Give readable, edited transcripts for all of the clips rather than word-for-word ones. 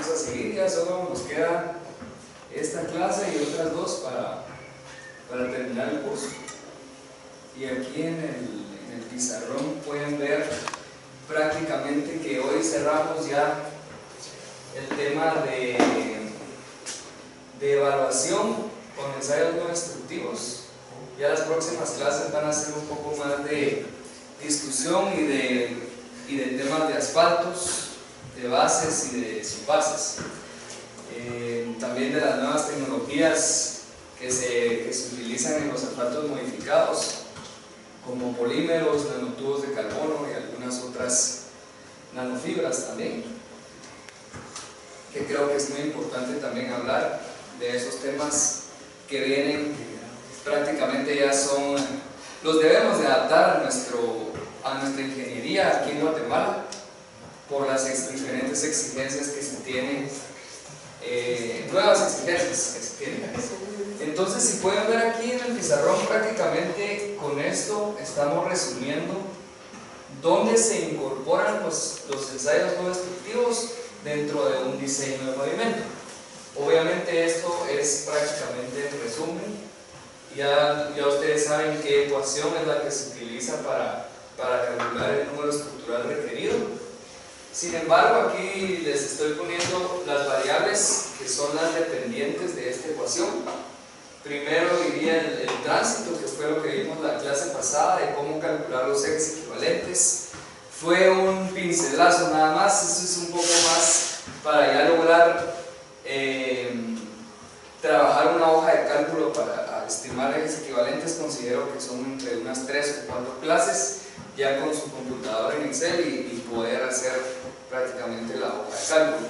vamos a seguir. Ya solo nos queda esta clase y otras dos para terminar el curso. Y aquí en el pizarrón pueden ver prácticamente que hoy cerramos ya el tema de evaluación con ensayos no instructivos. Ya las próximas clases van a ser un poco más de discusión y de temas de asfaltos, de bases y de subbases. También de las nuevas tecnologías que se utilizan en los asfaltos modificados, como polímeros, nanotubos de carbono y algunas otras nanofibras también, que creo que es muy importante también hablar de esos temas que vienen, prácticamente ya son, los debemos de adaptar a nuestra ingeniería aquí en Guatemala por las diferentes exigencias que se tienen, nuevas exigencias que se tienen. Entonces, si pueden ver aquí en el pizarrón, prácticamente con esto estamos resumiendo dónde se incorporan los ensayos no destructivos dentro de un diseño de pavimento. Obviamente esto es prácticamente el resumen. Ya ustedes saben qué ecuación es la que se utiliza para calcular el número estructural requerido. Sin embargo, aquí les estoy poniendo las variables que son las dependientes de esta ecuación. Primero iría el tránsito, que fue lo que vimos la clase pasada, de cómo calcular los ejes equivalentes. Fue un pincelazo nada más, eso es un poco más para ya lograr trabajar una hoja de cálculo para estimar ejes equivalentes. Considero que son entre unas 3 o 4 clases, ya con su computadora en Excel y poder hacer prácticamente la hoja de cálculo.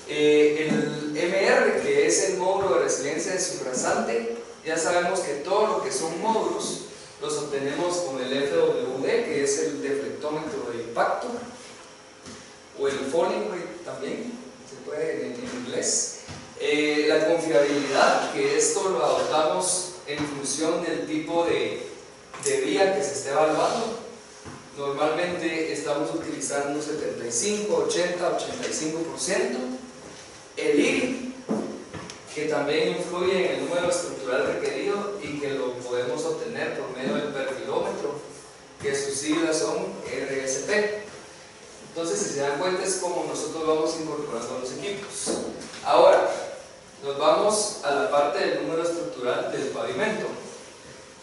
El MR, que es el módulo de resiliencia de subrasante, ya sabemos que todo lo que son módulos los obtenemos con el FWD, que es el deflectómetro de impacto, o el falling rate también, se puede en inglés. La confiabilidad, que esto lo adoptamos en función del tipo de vía que se esté evaluando. Normalmente estamos utilizando un 75, 80, 85%. El IRI, que también influye en el número estructural requerido y que lo podemos obtener por medio del perfilómetro, que sus siglas son RSP. Entonces, si se dan cuenta, es como nosotros vamos incorporando los equipos. Ahora, nos vamos a la parte del número estructural del pavimento.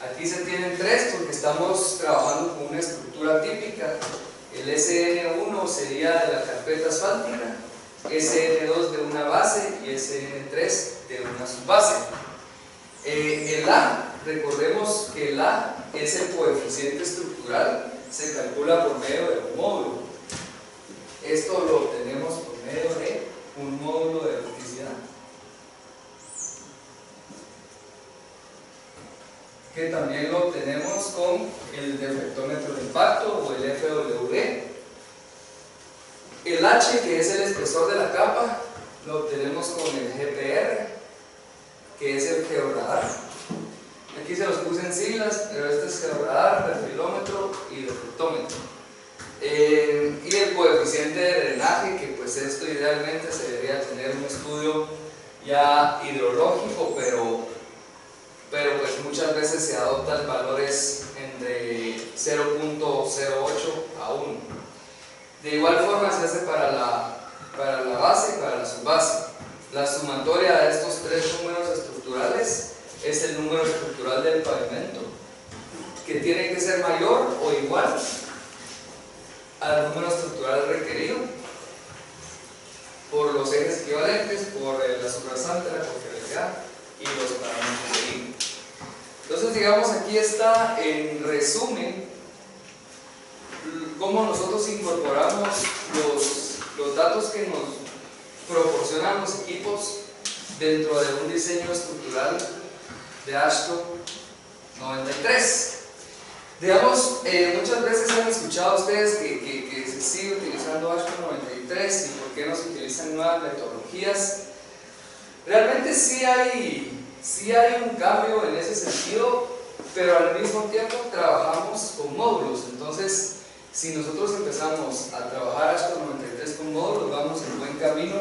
Aquí se tienen 3 porque estamos trabajando con una estructura típica. El SN1 sería de la carpeta asfáltica, SN2 de una base y SN3 de una subbase. El A, recordemos que el A es el coeficiente estructural, se calcula por medio de un módulo. Esto lo obtenemos por medio de un módulo de elasticidad, que también lo obtenemos con el deflectómetro de impacto o el FWD. El H, que es el espesor de la capa, lo obtenemos con el GPR, que es el georradar. Aquí se los puse en siglas, pero este es georradar, perfilómetro y deflectómetro. Y el coeficiente de drenaje, que pues esto idealmente se debería tener un estudio ya hidrológico, pero pues muchas veces se adoptan valores entre 0.08 a 1. De igual forma se hace para la base y para la subbase. La sumatoria de estos 3 números estructurales es el número estructural del pavimento, que tiene que ser mayor o igual al número estructural requerido por los ejes equivalentes, por la subrasante, la confiabilidad y los parámetros de I. Entonces, digamos, aquí está en resumen cómo nosotros incorporamos los datos que nos proporcionan los equipos dentro de un diseño estructural de AASHTO 93. Digamos, muchas veces han escuchado ustedes que se sigue utilizando AASHTO 93 y por qué no se utilizan nuevas metodologías. Realmente sí hay un cambio en ese sentido, pero al mismo tiempo trabajamos con módulos. Entonces, si nosotros empezamos a trabajar AASHTO 93 con módulos, vamos en buen camino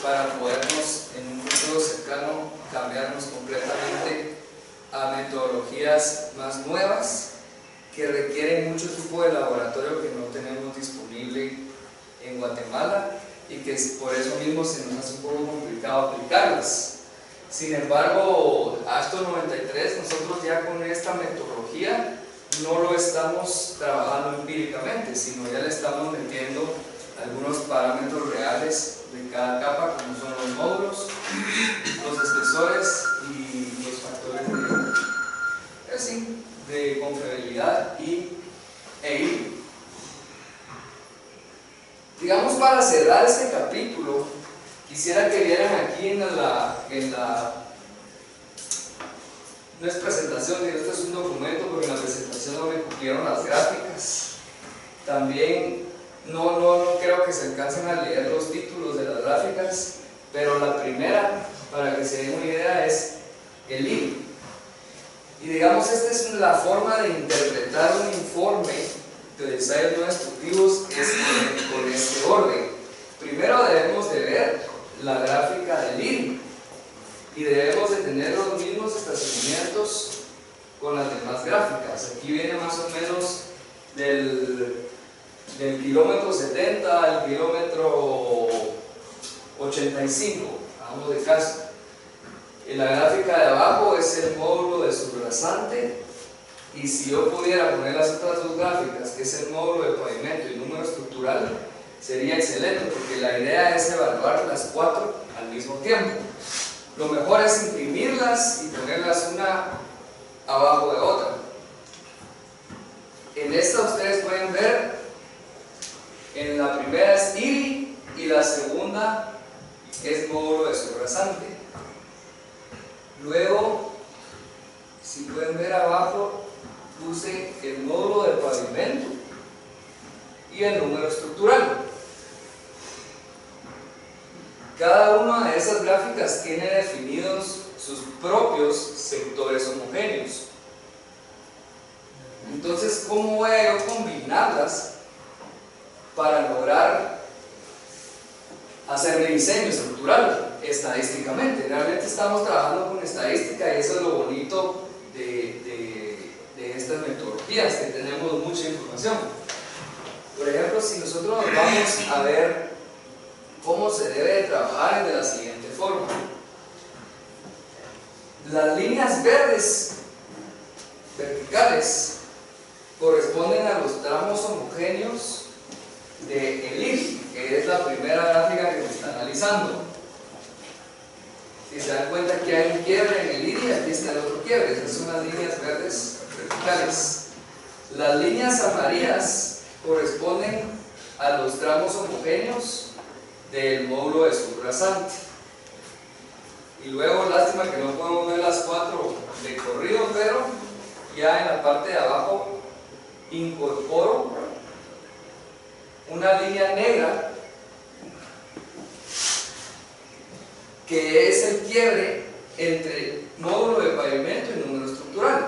para podernos en un futuro cercano cambiarnos completamente a metodologías más nuevas que requieren mucho tipo de laboratorio que no tenemos disponible en Guatemala y que por eso mismo se nos hace un poco complicado aplicarlas. Sin embargo, AASHTO 93, nosotros ya con esta metodología no lo estamos trabajando empíricamente, sino ya le estamos metiendo algunos parámetros reales de cada capa, como son los módulos, los espesores y los factores de confiabilidad e hilo. Digamos, para cerrar este capítulo, quisiera que vieran aquí no es presentación, esto es un documento, porque en la presentación no me cumplieron las gráficas. También no creo que se alcancen a leer los títulos de las gráficas, pero la primera, para que se den una idea, es el hilo. Y digamos, esta es la forma de interpretar un informe de ensayos no destructivos con este orden. Primero debemos de ver la gráfica del hilo y debemos de tener los mismos estacionamientos con las demás gráficas. Aquí viene más o menos del kilómetro 70 al kilómetro 85, vamos de caso. En la gráfica de abajo es el módulo de subrasante, y si yo pudiera poner las otras dos gráficas, que es el módulo de pavimento y número estructural, sería excelente, porque la idea es evaluar las cuatro al mismo tiempo. Lo mejor es imprimirlas y ponerlas una abajo de otra. En esta ustedes pueden ver, en la primera es IRI y la segunda es módulo de subrasante. Luego, si pueden ver abajo, puse el módulo de pavimento y el número estructural. Cada una de esas gráficas tiene definidos sus propios sectores homogéneos. Entonces, ¿cómo voy a yo combinarlas para lograr hacer mi diseño estructural estadísticamente? Realmente estamos trabajando con estadística y eso es lo bonito de estas metodologías, que tenemos mucha información. Por ejemplo, si nosotros vamos a ver cómo se debe de trabajar de la siguiente forma. Las líneas verdes verticales corresponden a los tramos homogéneos del IRI, que es la primera gráfica que se está analizando. Si se dan cuenta que hay un quiebre en el IRI, aquí está el otro quiebre. Esas son las líneas verdes verticales. Las líneas amarillas corresponden a los tramos homogéneos del módulo de subrasante. Y luego, lástima que no podemos ver las cuatro de corrido, pero ya en la parte de abajo incorporo una línea negra que es el quiebre entre módulo de pavimento y número estructural.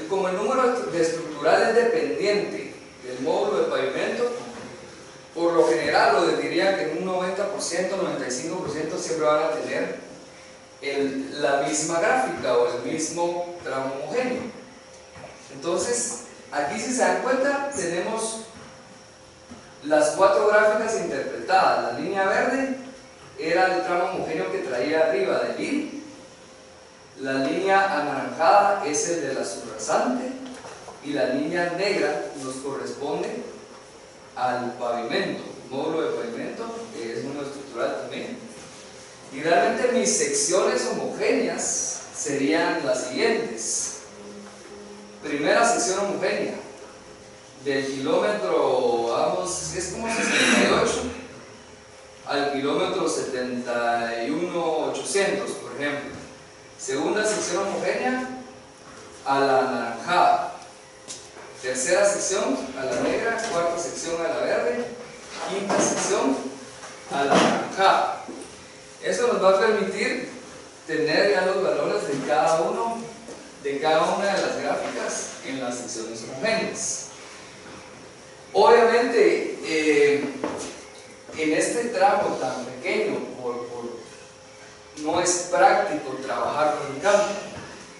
Como el número de estructural es dependiente del módulo de pavimento, por lo general, lo diría que en un 90%, 95% siempre van a tener la misma gráfica o el mismo tramo homogéneo. Entonces, aquí, si se dan cuenta, tenemos las cuatro gráficas interpretadas. La línea verde era el tramo homogéneo que traía arriba del IRI. La línea anaranjada es el de la subrasante y la línea negra nos corresponde al pavimento, módulo de pavimento, que es uno estructural también. Y realmente mis secciones homogéneas serían las siguientes. Primera sección homogénea, del kilómetro, vamos, es como 68 al kilómetro 71,800, por ejemplo. Segunda sección homogénea, a la anaranjada. Tercera sección a la negra, cuarta sección a la verde, quinta sección a la naranja. Eso nos va a permitir tener ya los valores de cada una de las gráficas en las secciones homogéneas. Obviamente, en este tramo tan pequeño, por no es práctico trabajar con el campo.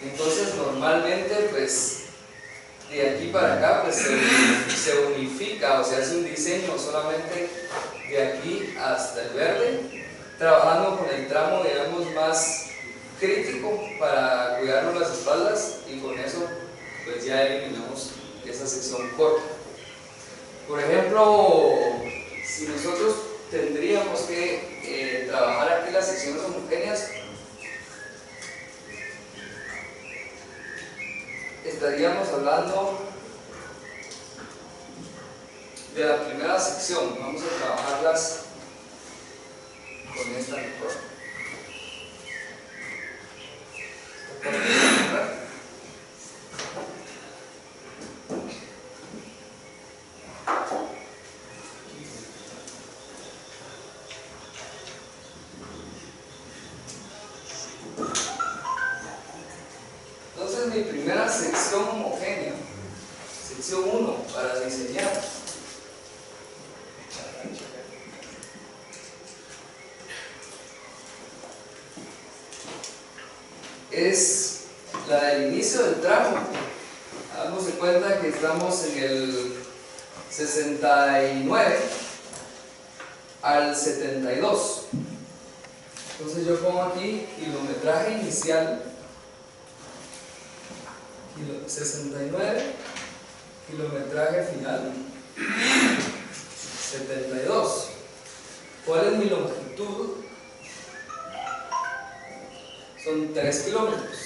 Entonces normalmente pues de aquí para acá pues se unifica o se hace un diseño solamente de aquí hasta el verde, trabajando con el tramo digamos más crítico para cuidarnos las espaldas, y con eso pues ya eliminamos esa sección corta. Por ejemplo, si nosotros tendríamos que trabajar aquí las secciones homogéneas, estaríamos hablando de la primera sección. Vamos a trabajarlas con esta mejor. Entonces mi primera sección homogénea, sección 1 para diseñar, es la del inicio del tramo. Hagamos de cuenta que estamos en el 69 al 72. Entonces yo pongo aquí kilometraje inicial 69, kilometraje final 72. ¿Cuál es mi longitud? Son 3 kilómetros.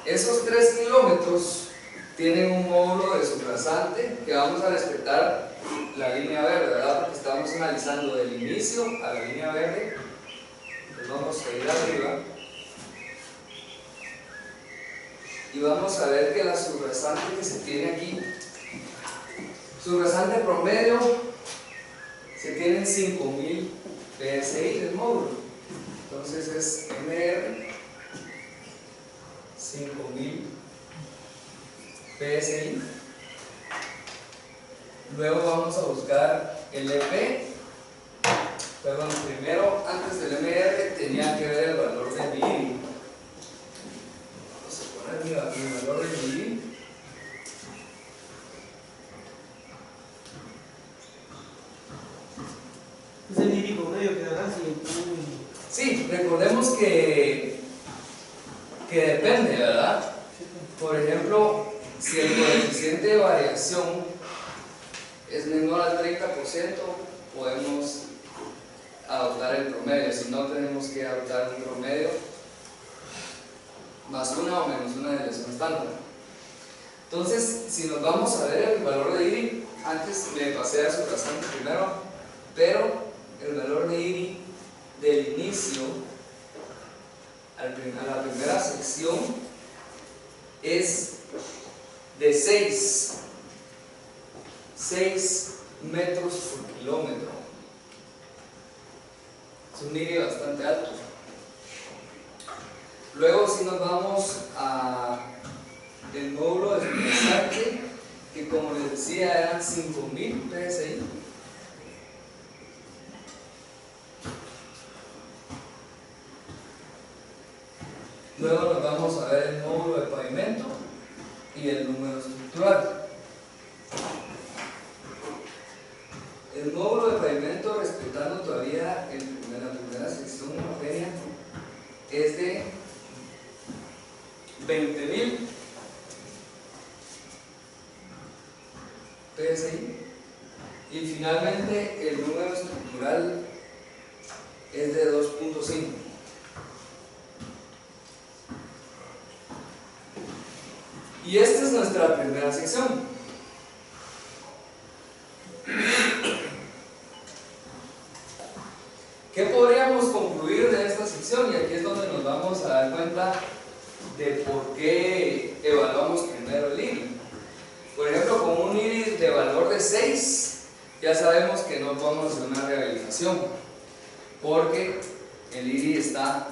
Esos 3 kilómetros tienen un módulo de subrasante que vamos a respetar la línea verde, ¿verdad? Porque estamos analizando del inicio a la línea verde. Pues vamos a ir arriba y vamos a ver que la subrasante que se tiene aquí, subrasante promedio, se tienen 5000 PSI del módulo. Entonces es MR 5000 PSI. Luego vamos a buscar el EP. Perdón, primero antes del MR tenía que ver el valor de mi. Vamos a poner mi valor de mi. Es el lírico medio que dará así. Sí, recordemos que depende, ¿verdad? Por ejemplo, si el coeficiente de variación es menor al 30%, podemos adoptar el promedio. Si no, tenemos que adoptar un promedio más una o menos una desviación estándar. Entonces, si nos vamos a ver el valor de IRI, antes me pasé a subrasante primero, pero el valor de IRI del inicio a la primera sección es de 6 metros por kilómetro. Es un IRI bastante alto. Luego si nos vamos a el módulo de subrasante, que como les decía eran 5000 PSI. Luego nos vamos a ver el módulo de pavimento y el número estructural. El módulo de pavimento, respetando todavía la primera sección homogénea, es de 20.000 PSI, y finalmente el número estructural es de 2.5. Y esta es nuestra primera sección. ¿Qué podríamos concluir de esta sección? Y aquí es donde nos vamos a dar cuenta de por qué evaluamos primero el IRI. Por ejemplo, con un IRI de valor de 6, ya sabemos que no podemos hacer una rehabilitación, porque el IRI está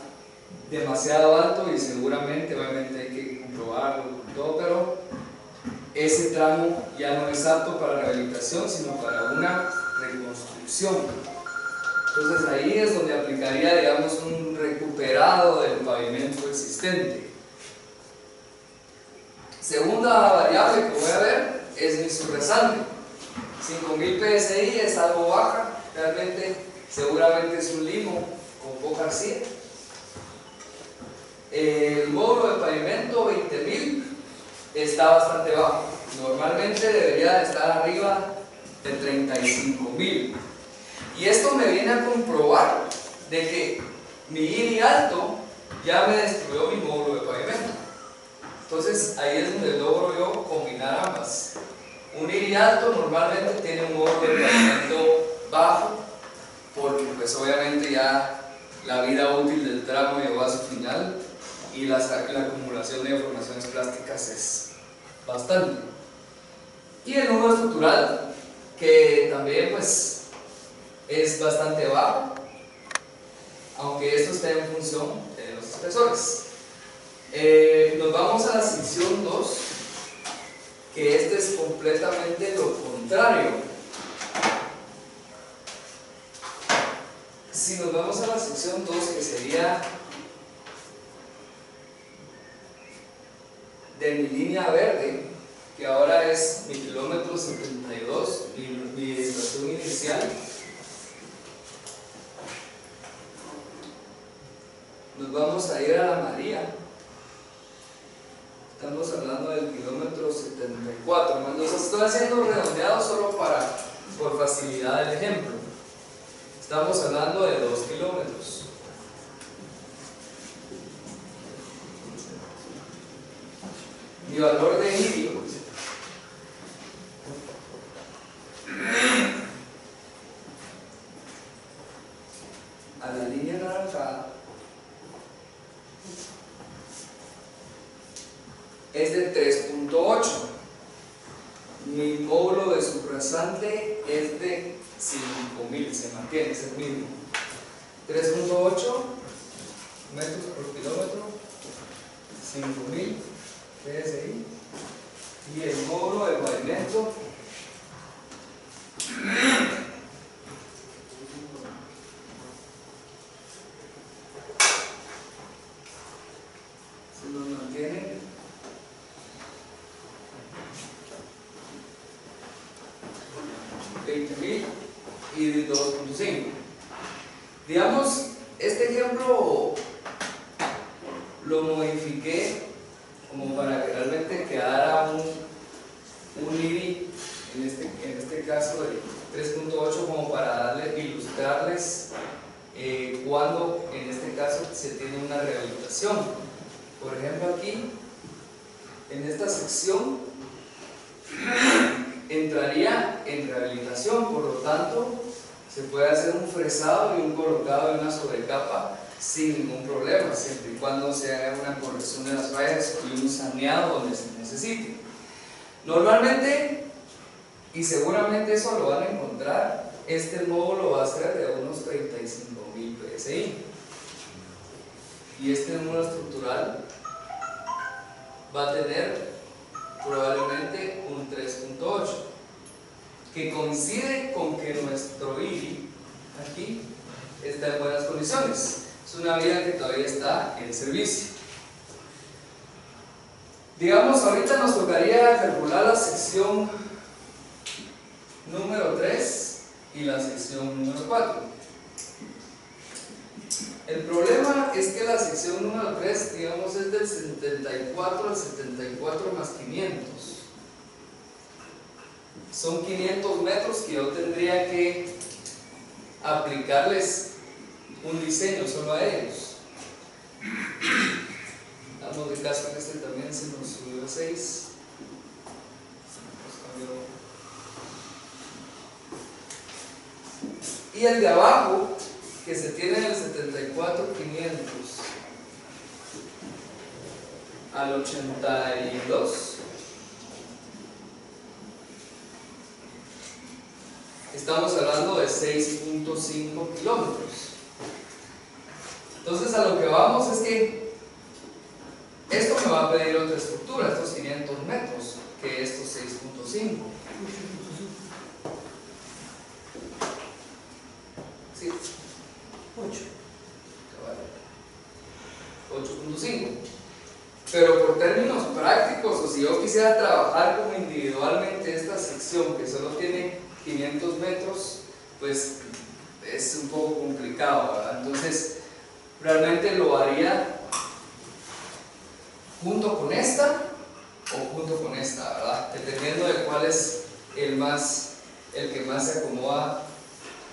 demasiado alto y seguramente, obviamente hay que comprobarlo y todo, pero ese tramo ya no es apto para rehabilitación, sino para una reconstrucción. Entonces ahí es donde aplicaría, digamos, un recuperado del pavimento existente. Segunda variable que voy a ver es mi subrasante. 5000 PSI es algo baja, realmente seguramente es un limo con poca arcilla. El módulo de pavimento 20000 está bastante bajo, normalmente debería estar arriba de 35000. Y esto me viene a comprobar de que mi IRI alto ya me destruyó mi módulo de pavimento. Entonces ahí es donde logro yo combinar ambas. Un IRI alto normalmente tiene un módulo de pavimento bajo, porque pues obviamente ya la vida útil del tramo llegó a su final y la acumulación de deformaciones plásticas es bastante. Y el número estructural, que también pues es bastante bajo, aunque esto está en función de los espesores. Nos vamos a la sección 2, que este es completamente lo contrario. Si nos vamos a la sección 2, que sería de mi línea verde, que ahora es mi kilómetro 72, mi estación inicial, nos vamos a ir a la María. Estamos hablando del kilómetro 74. Los estoy haciendo redondeados solo por facilidad del ejemplo. Estamos hablando de 2 kilómetros. Mi valor de IRI a la línea anaranjada es de 3.8. Mi módulo de subrasante es de 5000, se mantiene, es el mismo. 3.8 metros por kilómetro, 5000 PSI, y el módulo de pavimento se nos mantiene y de 2.5. Digamos, este ejemplo lo modifiqué como para que realmente quedara un IRI, en este caso de 3.8, como para ilustrarles cuando en este caso se tiene una rehabilitación. Por ejemplo, aquí en esta sección entraría en rehabilitación, por lo tanto se puede hacer un fresado y un colocado de una sobrecapa sin ningún problema, siempre y cuando se haga una corrección de las fallas y un saneado donde se necesite. Normalmente, y seguramente eso lo van a encontrar, este módulo va a ser de unos 35.000 PSI, y este número estructural va a tener probablemente un 3.8, que coincide con que nuestro IRI aquí está en buenas condiciones. Es una vía que todavía está en servicio. Digamos, ahorita nos tocaría calcular la sección número 3 y la sección número 4. El problema es que la sección número 3, digamos, es del 74 al 74 más 500. Son 500 metros que yo tendría que aplicarles un diseño solo a ellos. Damos de caso que este también se nos subió a 6. Y el de abajo, que se tiene del 74.500 al 82, estamos hablando de 6.5 kilómetros. Entonces a lo que vamos es que esto me va a pedir otra estructura, estos 500 metros, que estos 6.5. Sí. 8.5. Pero por términos prácticos, o si yo quisiera trabajar como individualmente esta sección que solo tiene 500 metros, pues es un poco complicado, ¿verdad? Entonces, realmente lo haría junto con esta o junto con esta, ¿verdad? Dependiendo de cuál es el que más se acomoda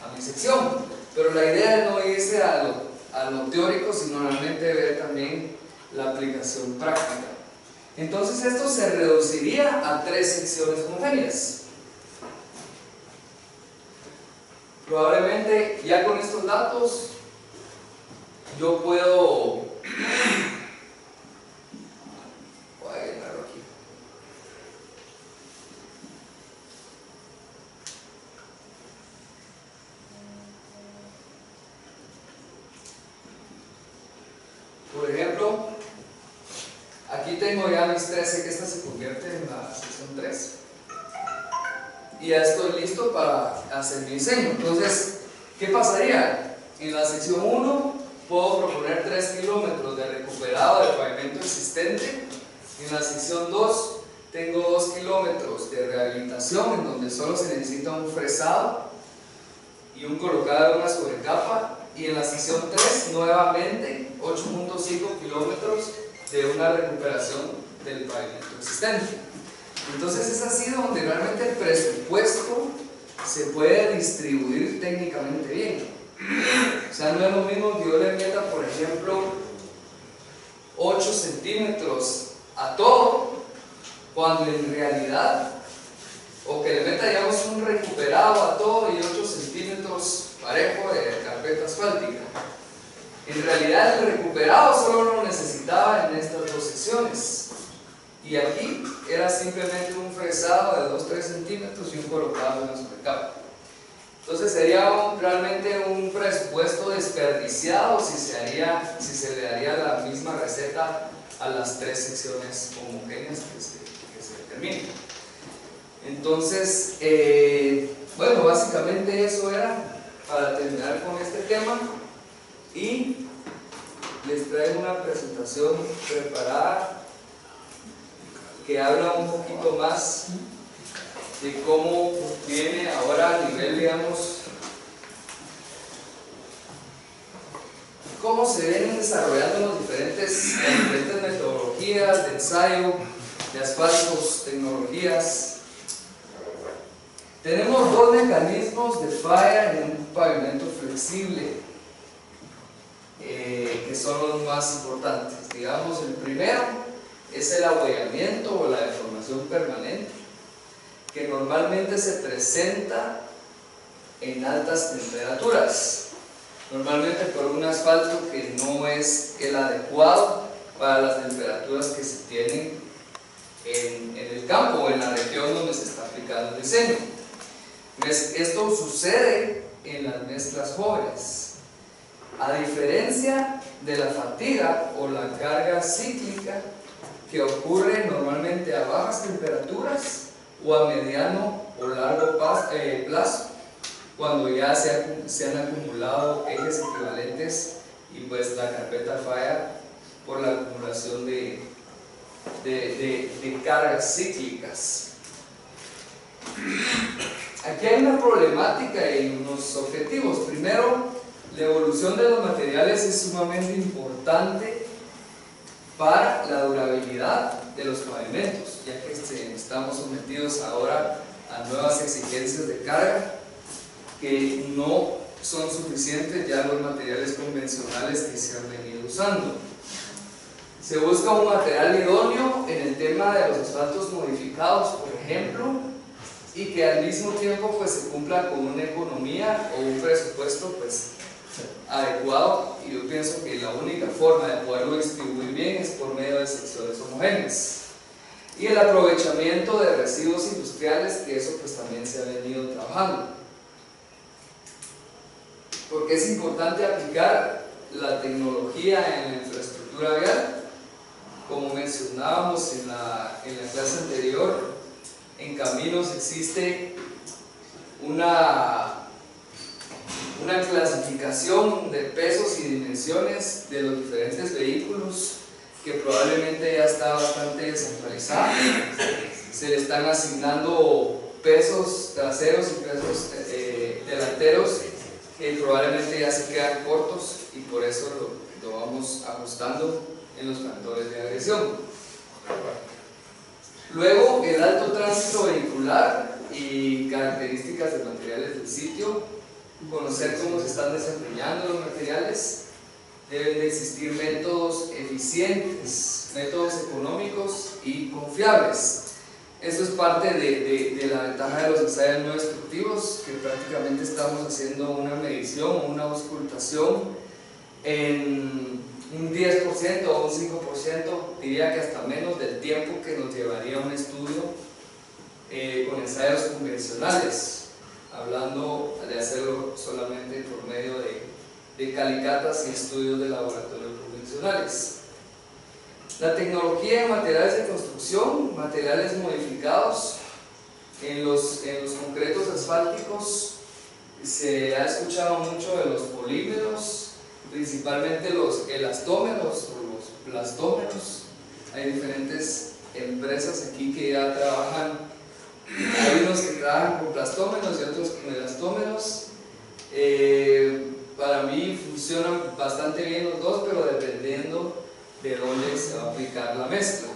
a mi sección. Pero la idea es no irse a lo teórico, sino realmente ver también la aplicación práctica. Entonces esto se reduciría a 3 secciones homogéneas. Probablemente ya con estos datos yo puedo, voy a llenarlo aquí. Por ejemplo, aquí tengo ya mis 13, que esta se convierte en la sección 3. Y ya estoy listo para hacer mi diseño. Entonces, ¿qué pasaría? En la sección 1 puedo proponer 3 kilómetros de recuperado de pavimento existente. En la sección 2 tengo 2 kilómetros de rehabilitación, en donde solo se necesita un fresado y un colocado de una sobrecapa. Y en la sección 3, nuevamente, 8.5 kilómetros de una recuperación del pavimento existente. Entonces es así donde realmente el presupuesto se puede distribuir técnicamente bien. O sea, no es lo mismo que yo le meta, por ejemplo, 8 centímetros a todo, cuando en realidad, o que le meta, digamos, un recuperado a todo y 8 centímetros parejo de carpeta asfáltica. En realidad el recuperado solo lo necesitaba en estas 2 secciones. Y aquí era simplemente un fresado de 2-3 centímetros y un colocado de una sobrecapa. Entonces sería realmente un presupuesto desperdiciado si se le daría la misma receta a las 3 secciones homogéneas que se determinan. Entonces, bueno, básicamente eso era para terminar con este tema, y les traigo una presentación preparada que habla un poquito más de cómo viene ahora a nivel, digamos, cómo se vienen desarrollando las diferentes metodologías de ensayo, de asfaltos, tecnologías. Tenemos 2 mecanismos de falla en un pavimento flexible, que son los más importantes. Digamos, el primero es el abollamiento o la deformación permanente, que normalmente se presenta en altas temperaturas, normalmente por un asfalto que no es el adecuado para las temperaturas que se tienen en el campo o en la región donde se está aplicando el diseño. Esto sucede en las mezclas jóvenes. A diferencia de la fatiga o la carga cíclica que ocurre normalmente a bajas temperaturas o a mediano o largo plazo, cuando ya se han acumulado ejes equivalentes y pues la carpeta falla por la acumulación de cargas cíclicas. Aquí hay una problemática y unos objetivos. Primero, la evolución de los materiales es sumamente importante para la durabilidad de los pavimentos, ya que estamos sometidos ahora a nuevas exigencias de carga que no son suficientes ya los materiales convencionales que se han venido usando. Se busca un material idóneo en el tema de los asfaltos modificados, por ejemplo, y que al mismo tiempo pues se cumpla con una economía o un presupuesto pues adecuado, y yo pienso que la única forma de poderlo distribuir bien es por medio de secciones homogéneas. Y el aprovechamiento de residuos industriales, que eso pues también se ha venido trabajando. Porque es importante aplicar la tecnología en la infraestructura vial. Como mencionábamos en la clase anterior, en caminos existe una una clasificación de pesos y dimensiones de los diferentes vehículos que probablemente ya está bastante descentralizada. Se le están asignando pesos traseros y pesos delanteros que probablemente ya se quedan cortos y por eso lo vamos ajustando en los factores de agresión. Luego, el alto tránsito vehicular y características de materiales del sitio, conocer cómo se están desempeñando los materiales. Deben de existir métodos eficientes, métodos económicos y confiables. Eso es parte de la ventaja de los ensayos no destructivos, que prácticamente estamos haciendo una medición, una auscultación en un 10% o un 5%, diría que hasta menos del tiempo que nos llevaría un estudio con ensayos convencionales, hablando de hacerlo solamente por medio de calicatas y estudios de laboratorio convencionales. La tecnología de materiales de construcción, materiales modificados. En los concretos asfálticos se ha escuchado mucho de los polímeros, principalmente los elastómeros o los plastómeros. Hay diferentes empresas aquí que ya trabajan, hay unos que trabajan con plastómeros y otros con elastómeros. Para mí funcionan bastante bien los dos, pero dependiendo de dónde se va a aplicar la mezcla.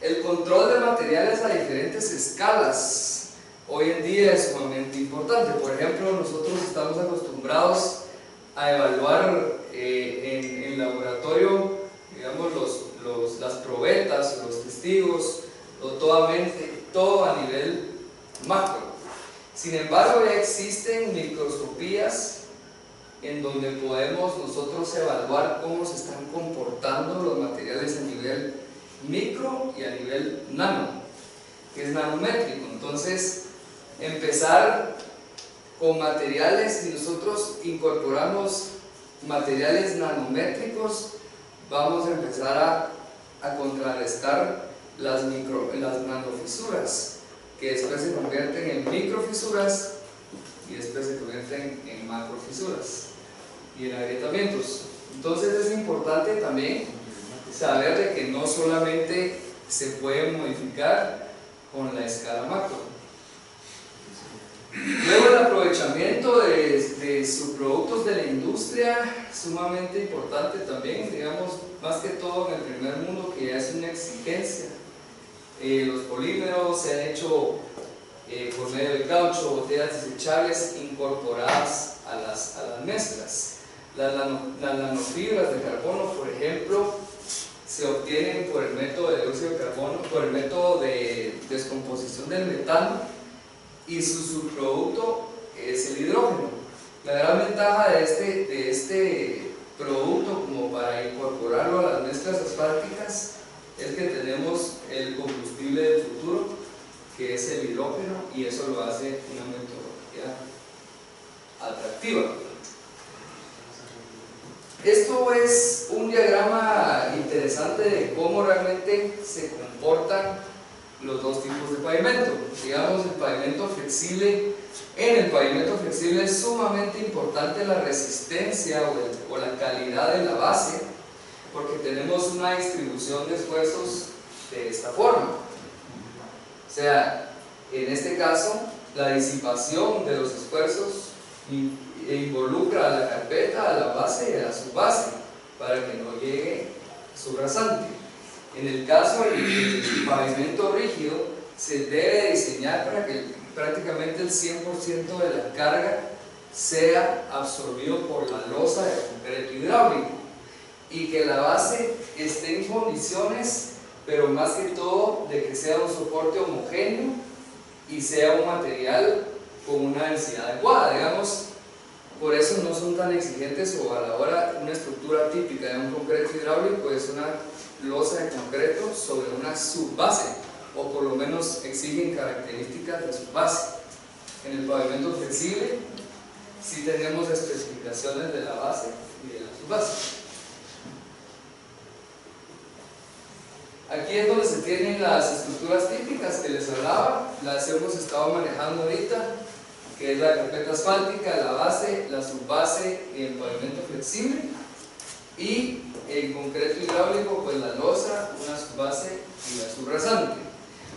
El control de materiales a diferentes escalas hoy en día es sumamente importante. Por ejemplo, nosotros estamos acostumbrados a evaluar en laboratorio, digamos, las probetas, los testigos, todo a nivel macro. Sin embargo, ya existen microscopías en donde podemos nosotros evaluar cómo se están comportando los materiales a nivel micro y a nivel nano, que es nanométrico. Entonces, empezar con materiales, si nosotros incorporamos materiales nanométricos, vamos a empezar a contrarrestar las nanofisuras, que después se convierten en microfisuras y después se convierten en macrofisuras y en agrietamientos. Entonces es importante también saber de que no solamente se puede modificar con la escala macro. Luego el aprovechamiento de subproductos de la industria, sumamente importante también, digamos, más que todo en el primer mundo, que ya es una exigencia. Los polímeros se han hecho por medio de caucho, botellas desechables incorporadas a las mezclas. Las nanofibras de carbono, por ejemplo, se obtienen por el método de dióxido de carbono, por el método de descomposición del metano, y su subproducto es el hidrógeno. La gran ventaja de este producto, como para incorporarlo a las mezclas asfálticas, es que tenemos el combustible del futuro, que es el hidrógeno, y eso lo hace una metodología atractiva. Esto es un diagrama interesante de cómo realmente se comportan los dos tipos de pavimento. Digamos, el pavimento flexible. En el pavimento flexible es sumamente importante la resistencia o la calidad de la base, porque tenemos una distribución de esfuerzos de esta forma. O sea, en este caso, la disipación de los esfuerzos involucra a la carpeta, a la base y a la subbase, para que no llegue subrasante. En el caso del pavimento rígido, se debe diseñar para que prácticamente el 100% de la carga sea absorbido por la losa de concreto hidráulico, y que la base esté en condiciones, pero más que todo, de que sea un soporte homogéneo y sea un material con una densidad adecuada, digamos. Por eso no son tan exigentes, o a la hora una estructura típica de un concreto hidráulico es una losa de concreto sobre una subbase, o por lo menos exigen características de subbase. En el pavimento flexible sí tenemos especificaciones de la base y de la subbase. Aquí es donde se tienen las estructuras típicas que les hablaba, las hemos estado manejando ahorita, que es la carpeta asfáltica, la base, la subbase y el pavimento flexible, y en concreto hidráulico, pues la losa, una subbase y la subrasante.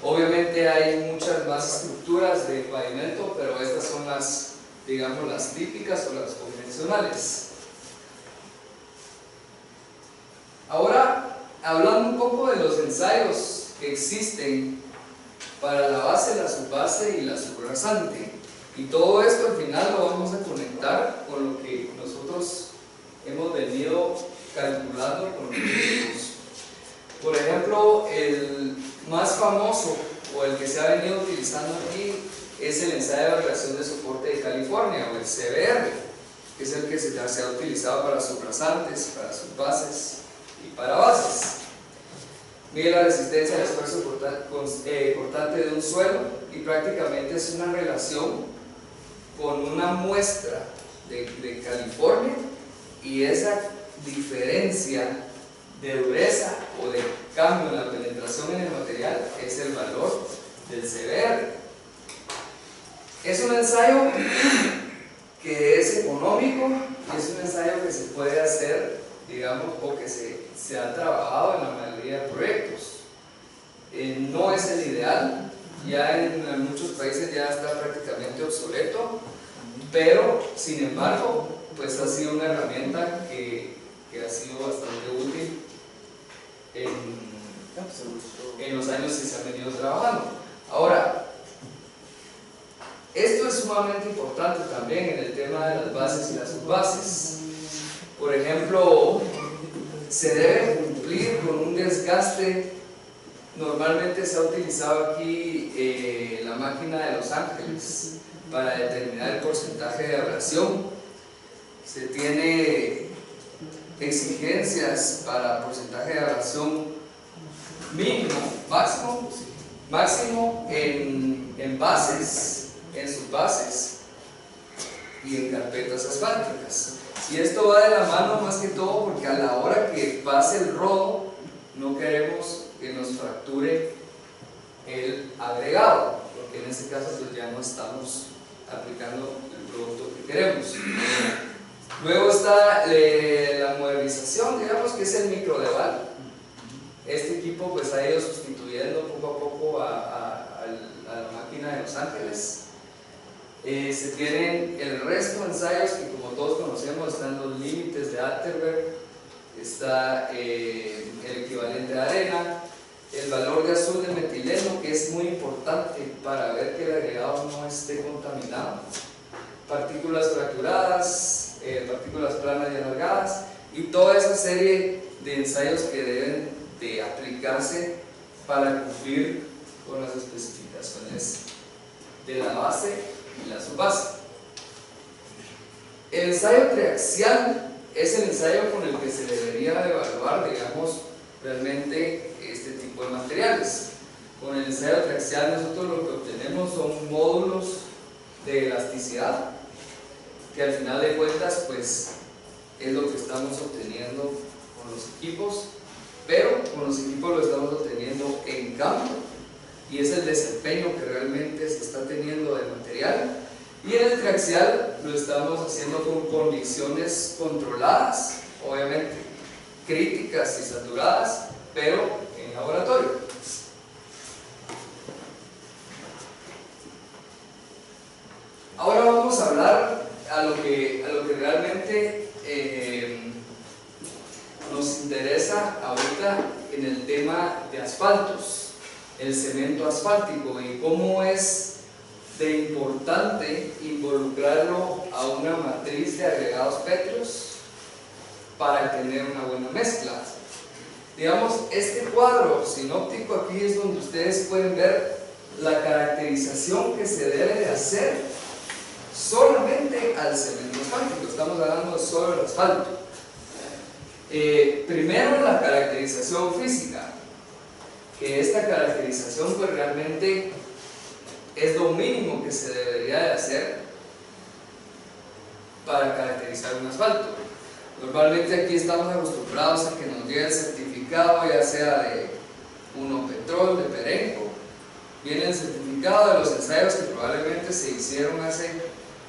Obviamente hay muchas más estructuras de pavimento, pero estas son las, digamos, las típicas o las convencionales. Ahora, hablando un poco de los ensayos que existen para la base, la subbase y la subrasante, y todo esto al final lo vamos a conectar con lo que nosotros hemos venido calculando con los tiempos. Por ejemplo, el más famoso o el que se ha venido utilizando aquí es el ensayo de variación de soporte de California, o el CBR, que es el que se ha utilizado para subrasantes, para subbases y para bases. Mide la resistencia al esfuerzo cortante de un suelo y prácticamente es una relación con una muestra de California, y esa diferencia de dureza o de cambio en la penetración en el material es el valor del CBR. Es un ensayo que es económico, es un ensayo que se puede hacer, digamos, o que se ha trabajado en la mayoría de proyectos. No es el ideal, ya en muchos países ya está prácticamente obsoleto, pero sin embargo, pues ha sido una herramienta que ha sido bastante útil en los años que se han venido trabajando. Ahora, esto es sumamente importante también en el tema de las bases y las subbases. Por ejemplo, se debe cumplir con un desgaste. Normalmente se ha utilizado aquí la máquina de Los Ángeles para determinar el porcentaje de abrasión. Se tiene exigencias para porcentaje de abrasión mínimo, máximo en bases, en subbases y en carpetas asfálticas. Y esto va de la mano más que todo porque a la hora que pase el rodo no queremos que nos fracture el agregado, porque en este caso pues ya no estamos aplicando el producto que queremos. Luego está la modernización, digamos, que es el microdeval. Este equipo pues ha ido sustituyendo poco a poco a la máquina de Los Ángeles. Se tienen el resto de ensayos que, como todos conocemos, están los límites de Atterberg, está el equivalente de arena, el valor de azul de metileno, que es muy importante para ver que el agregado no esté contaminado, partículas fracturadas, partículas planas y alargadas, y toda esa serie de ensayos que deben de aplicarse para cumplir con las especificaciones de la base y la subbase. El ensayo triaxial es el ensayo con el que se debería de evaluar, digamos, realmente este tipo de materiales. Con el ensayo triaxial nosotros lo que obtenemos son módulos de elasticidad, que al final de cuentas pues es lo que estamos obteniendo con los equipos, pero con los equipos lo estamos obteniendo en campo, y es el desempeño que realmente se está teniendo del material. Y en el triaxial lo estamos haciendo con condiciones controladas, obviamente críticas y saturadas, pero en laboratorio. Ahora vamos a hablar a lo que realmente nos interesa ahorita en el tema de asfaltos, el cemento asfáltico, y cómo es de importante involucrarlo a una matriz de agregados pétreos para tener una buena mezcla. Digamos, este cuadro sinóptico aquí es donde ustedes pueden ver la caracterización que se debe de hacer solamente al cemento asfáltico. Estamos hablando solo del asfalto. Primero, la caracterización física, que esta caracterización pues realmente es lo mínimo que se debería de hacer para caracterizar un asfalto. Normalmente aquí estamos acostumbrados a que nos llegue el certificado, ya sea de uno Petrol de Perenco. Viene el certificado de los ensayos que probablemente se hicieron hace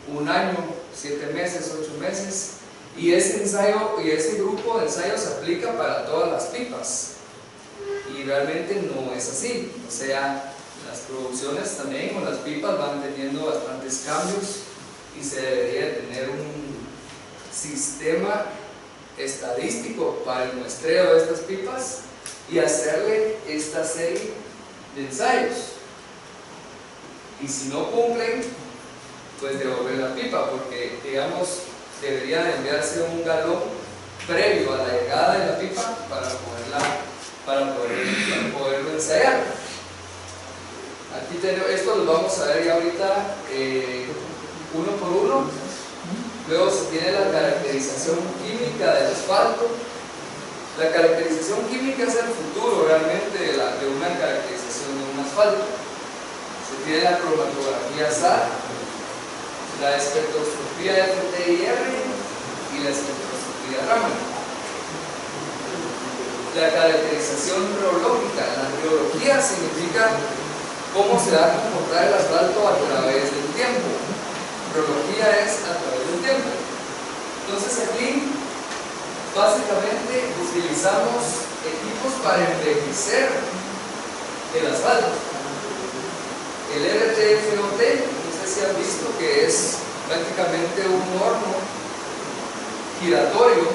un año, 7 meses, 8 meses, y ese ensayo y ese grupo de ensayos se aplica para todas las pipas, y realmente no es así. O sea, las producciones también o las pipas van teniendo bastantes cambios y se debería tener un sistema estadístico para el muestreo de estas pipas y hacerle esta serie de ensayos, y si no cumplen, pues devolver la pipa, porque digamos debería de enviarse un galón previo a la llegada de la pipa para poderlo ensayar. Aquí tenemos, esto lo vamos a ver ya ahorita uno por uno. Luego se tiene la caracterización química del asfalto. La caracterización química es el futuro realmente de una caracterización de un asfalto. Se tiene la cromatografía SAR, la espectroscopía FTIR y la espectroscopía Raman. La caracterización reológica. La reología significa cómo se va a comportar el asfalto a través del tiempo. Reología es a través del tiempo. Entonces aquí básicamente utilizamos equipos para envejecer el asfalto. El RTFOT, no sé si han visto, que es prácticamente un horno giratorio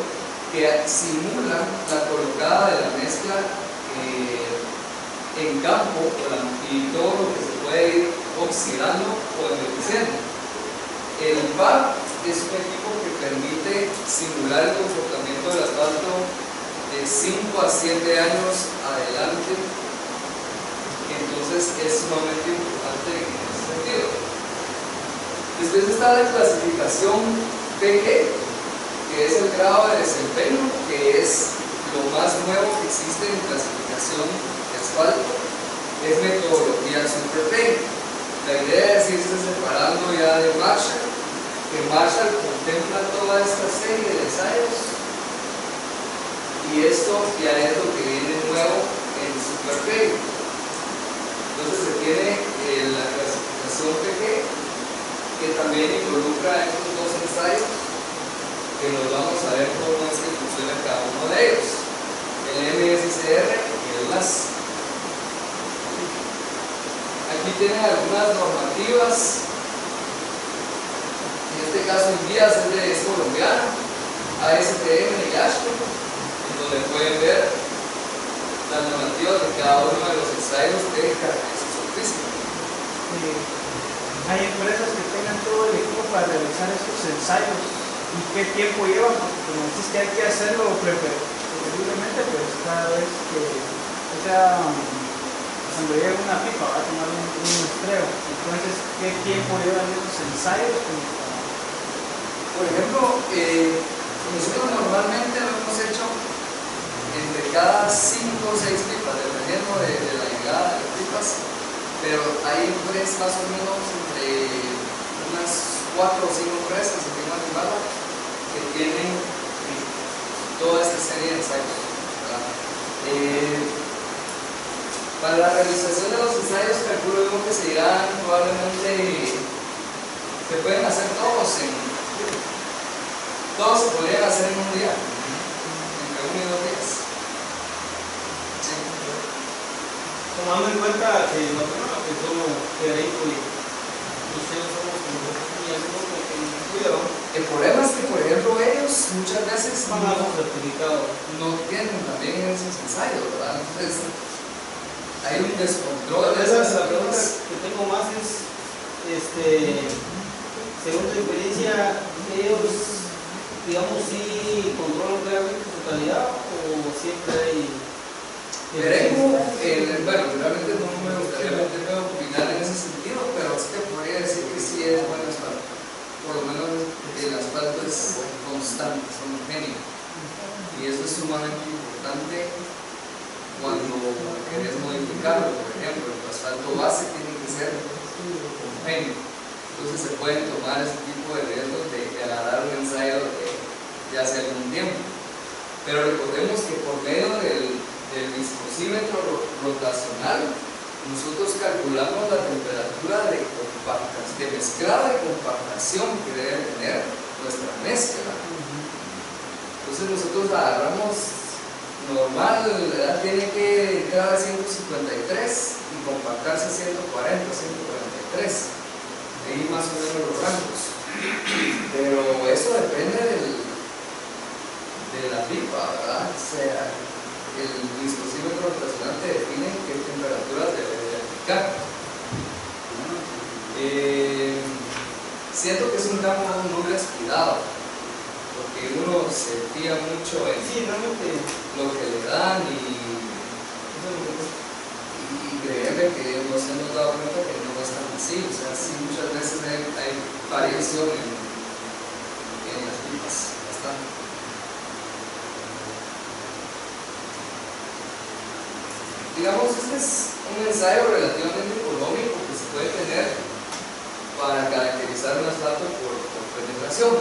que simula la colocada de la mezcla en campo y todo lo que se puede ir oxidando o envejeciendo. El PAP es un equipo que permite simular el comportamiento del asfalto de 5 a 7 años adelante. Entonces es sumamente importante en ese sentido. Después está la clasificación PG, que es el grado de desempeño, que es lo más nuevo que existe en clasificación de asfalto. Es metodología SuperPay. La idea es irse separando ya de Marshall, que Marshall contempla toda esta serie de ensayos, y esto ya es lo que viene nuevo en SuperPay. Entonces se tiene la clasificación PG, que también involucra estos dos ensayos, que nos vamos a ver cómo es que funciona cada uno de ellos, el MSCR y el LAS. Aquí tienen algunas normativas. En este caso el guías es colombiano, ASTM y ASHTO, en donde pueden ver las normativas de cada uno de los ensayos de caracterización física. Hay empresas que tengan todo el equipo para realizar estos ensayos. ¿Y qué tiempo llevan? Porque como dices que hay que hacerlo preferiblemente, pues cada vez que cuando llegue una pipa va a tomar un muestreo. Entonces, ¿qué tiempo llevan esos ensayos? Por ejemplo, nosotros normalmente lo hemos hecho entre cada 5 o 6 pipas, dependiendo de la llegada de las pipas, pero hay empresas más o menos entre unas 4 o 5 empresas en Guatemala que tienen toda esta serie de ensayos. Para la realización de los ensayos, calculo yo que se irán probablemente, se pueden hacer todos se podrían hacer en un día, entre 1 y 2 días. Sí. Tomando en cuenta que Guatemala, que somos Perenco y ustedes somos como cuidado. El problema es que, por ejemplo, ellos muchas veces no tienen también esos ensayos, ¿verdad? Entonces, hay un descontrol. La pregunta que tengo más es, según tu experiencia, ellos, digamos, sí controlan realmente su calidad o siempre hay... Perenco, bueno, realmente no me gustaría meterme a opinar en ese sentido, pero sí te podría decir que sí es buen asfalto. Por lo menos el asfalto es constante, es homogéneo, y eso es sumamente importante cuando querés modificarlo. Por ejemplo, el asfalto base tiene que ser homogéneo, entonces se pueden tomar ese tipo de riesgos de agarrar un ensayo de hace algún tiempo. Pero recordemos que por medio del del viscosímetro rotacional, nosotros calculamos la temperatura de mezclado y compactación que debe tener nuestra mezcla. Entonces nosotros agarramos normal, tiene que entrar a 153 y compactarse a 140, 143. Ahí más o menos los rangos. Pero eso depende de la pipa, ¿verdad? O sea, el viscosímetro rotacional te define qué temperatura debe de aplicar. Siento que es un campo muy descuidado, porque uno se fía mucho en lo que le dan y créeme que nos hemos dado cuenta que no es tan así. O sea, sí, muchas veces hay variación en las pipas. Bastante. Digamos, este es un ensayo relativamente económico que se puede tener para caracterizar un asfalto por penetración.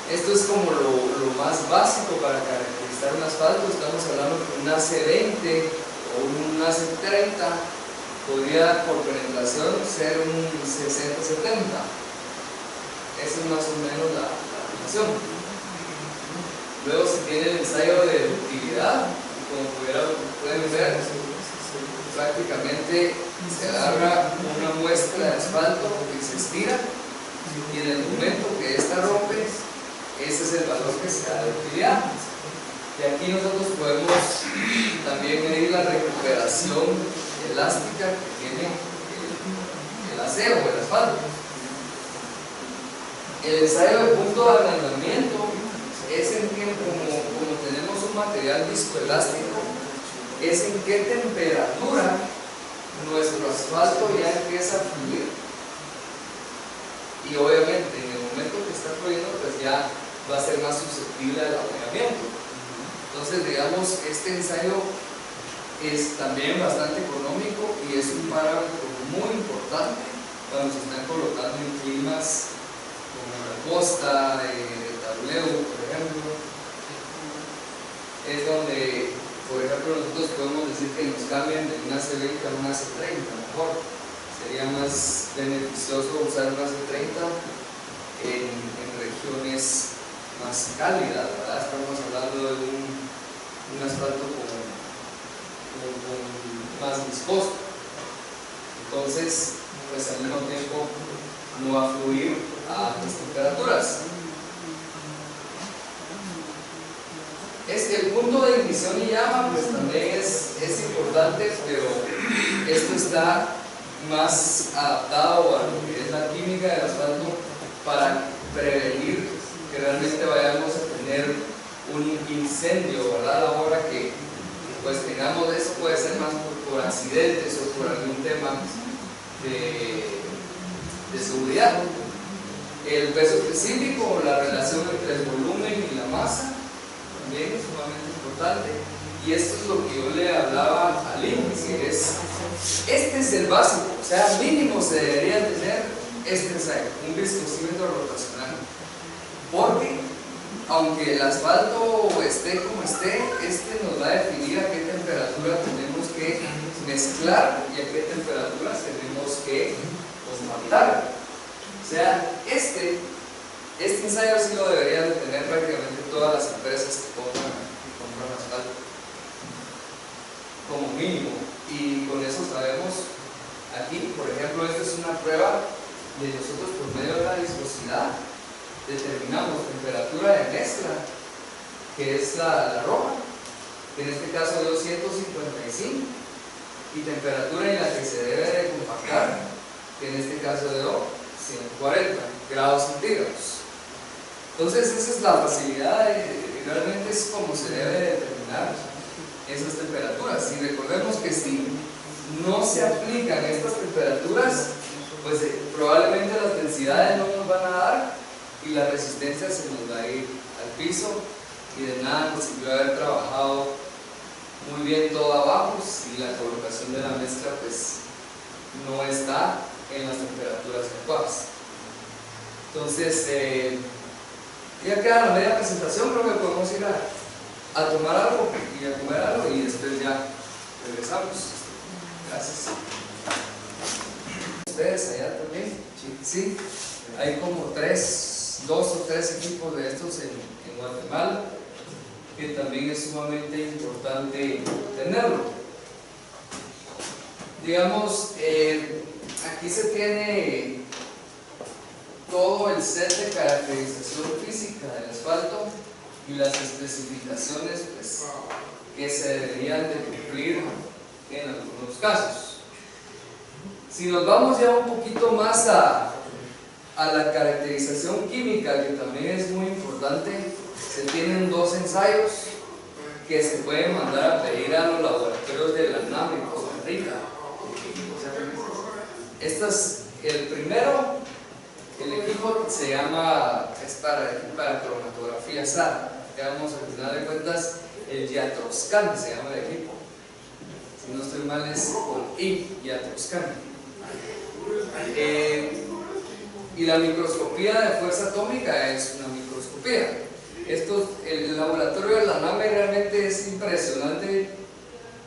Esto es como lo más básico para caracterizar un asfalto. Estamos hablando de un AC20 o un AC30, podría por penetración ser un 60-70. Esa es más o menos la relación. Luego se tiene el ensayo de ductilidad. Como pueden ver, prácticamente se agarra una muestra de asfalto y se estira, y en el momento que esta rompe, ese es el valor que se da de ductilidad. Y aquí nosotros podemos también medir la recuperación elástica que tiene el acero o el asfalto. El ensayo de punto de ablandamiento es en que, como tenemos un material viscoelástico, es en qué temperatura nuestro asfalto ya empieza a fluir. Y obviamente en el momento que está fluyendo, pues ya va a ser más susceptible al ahogamiento. Entonces, digamos, este ensayo es también bastante económico y es un parámetro muy importante cuando se están colocando en climas como la costa de Tableu, por ejemplo. Es donde, por ejemplo, nosotros podemos decir que nos cambien de un AC20 a un AC30, mejor. Sería más beneficioso usar un AC30 en regiones más cálidas, ¿verdad? Estamos hablando de un asfalto con más viscoso. Entonces, pues al mismo tiempo no va a fluir a altas temperaturas. El punto de ignición y llama pues también es importante, pero esto está más adaptado a lo que es la química del asfalto para prevenir que realmente vayamos a tener un incendio, ¿verdad? A la hora que pues tengamos eso, puede ser más por accidentes o por algún tema de seguridad. El peso específico, la relación entre el volumen y la masa también es sumamente importante, y esto es lo que yo le hablaba al índice, este es el básico, o sea, mínimo se debería tener este ensayo, un viscosímetro rotacional, porque aunque el asfalto esté como esté, este nos va a definir a qué temperatura tenemos que mezclar y a qué temperaturas tenemos que compactar. O sea, este ensayo sí lo deberían de tener prácticamente todas las empresas que compran asfalto, como mínimo, y con eso sabemos. Aquí, por ejemplo, esta es una prueba de nosotros por medio de la viscosidad determinamos temperatura de mezcla, que es la roja, que en este caso dio 155, y temperatura en la que se debe de compactar, que en este caso dio 140 grados centígrados. Entonces esa es la facilidad y realmente es como se debe determinar esas temperaturas. Y recordemos que si no se aplican estas temperaturas, pues probablemente las densidades no nos van a dar y la resistencia se nos va a ir al piso, y de nada nos sirvió haber trabajado muy bien todo abajo si la colocación de la mezcla pues no está en las temperaturas adecuadas. Entonces ya queda la media presentación, creo que podemos ir a a tomar algo y a comer algo y después ya regresamos. Gracias. ¿Ustedes allá también? Sí. Hay como 2 o 3 equipos de estos en Guatemala, que también es sumamente importante tenerlo. Digamos, aquí se tiene todo el set de caracterización física del asfalto y las especificaciones pues, que se deberían de cumplir en algunos casos. Si nos vamos ya un poquito más a la caracterización química, que también es muy importante, se tienen 2 ensayos que se pueden mandar a pedir a los laboratorios de la NAM en Costa Rica. El primero, el equipo se llama, es para cromatografía SAR, digamos, al final de cuentas, el Yatroscan se llama el equipo. Si no estoy mal es con I, Yatroscan. Y la microscopía de fuerza atómica es una microscopía. El laboratorio de la NAME realmente es impresionante.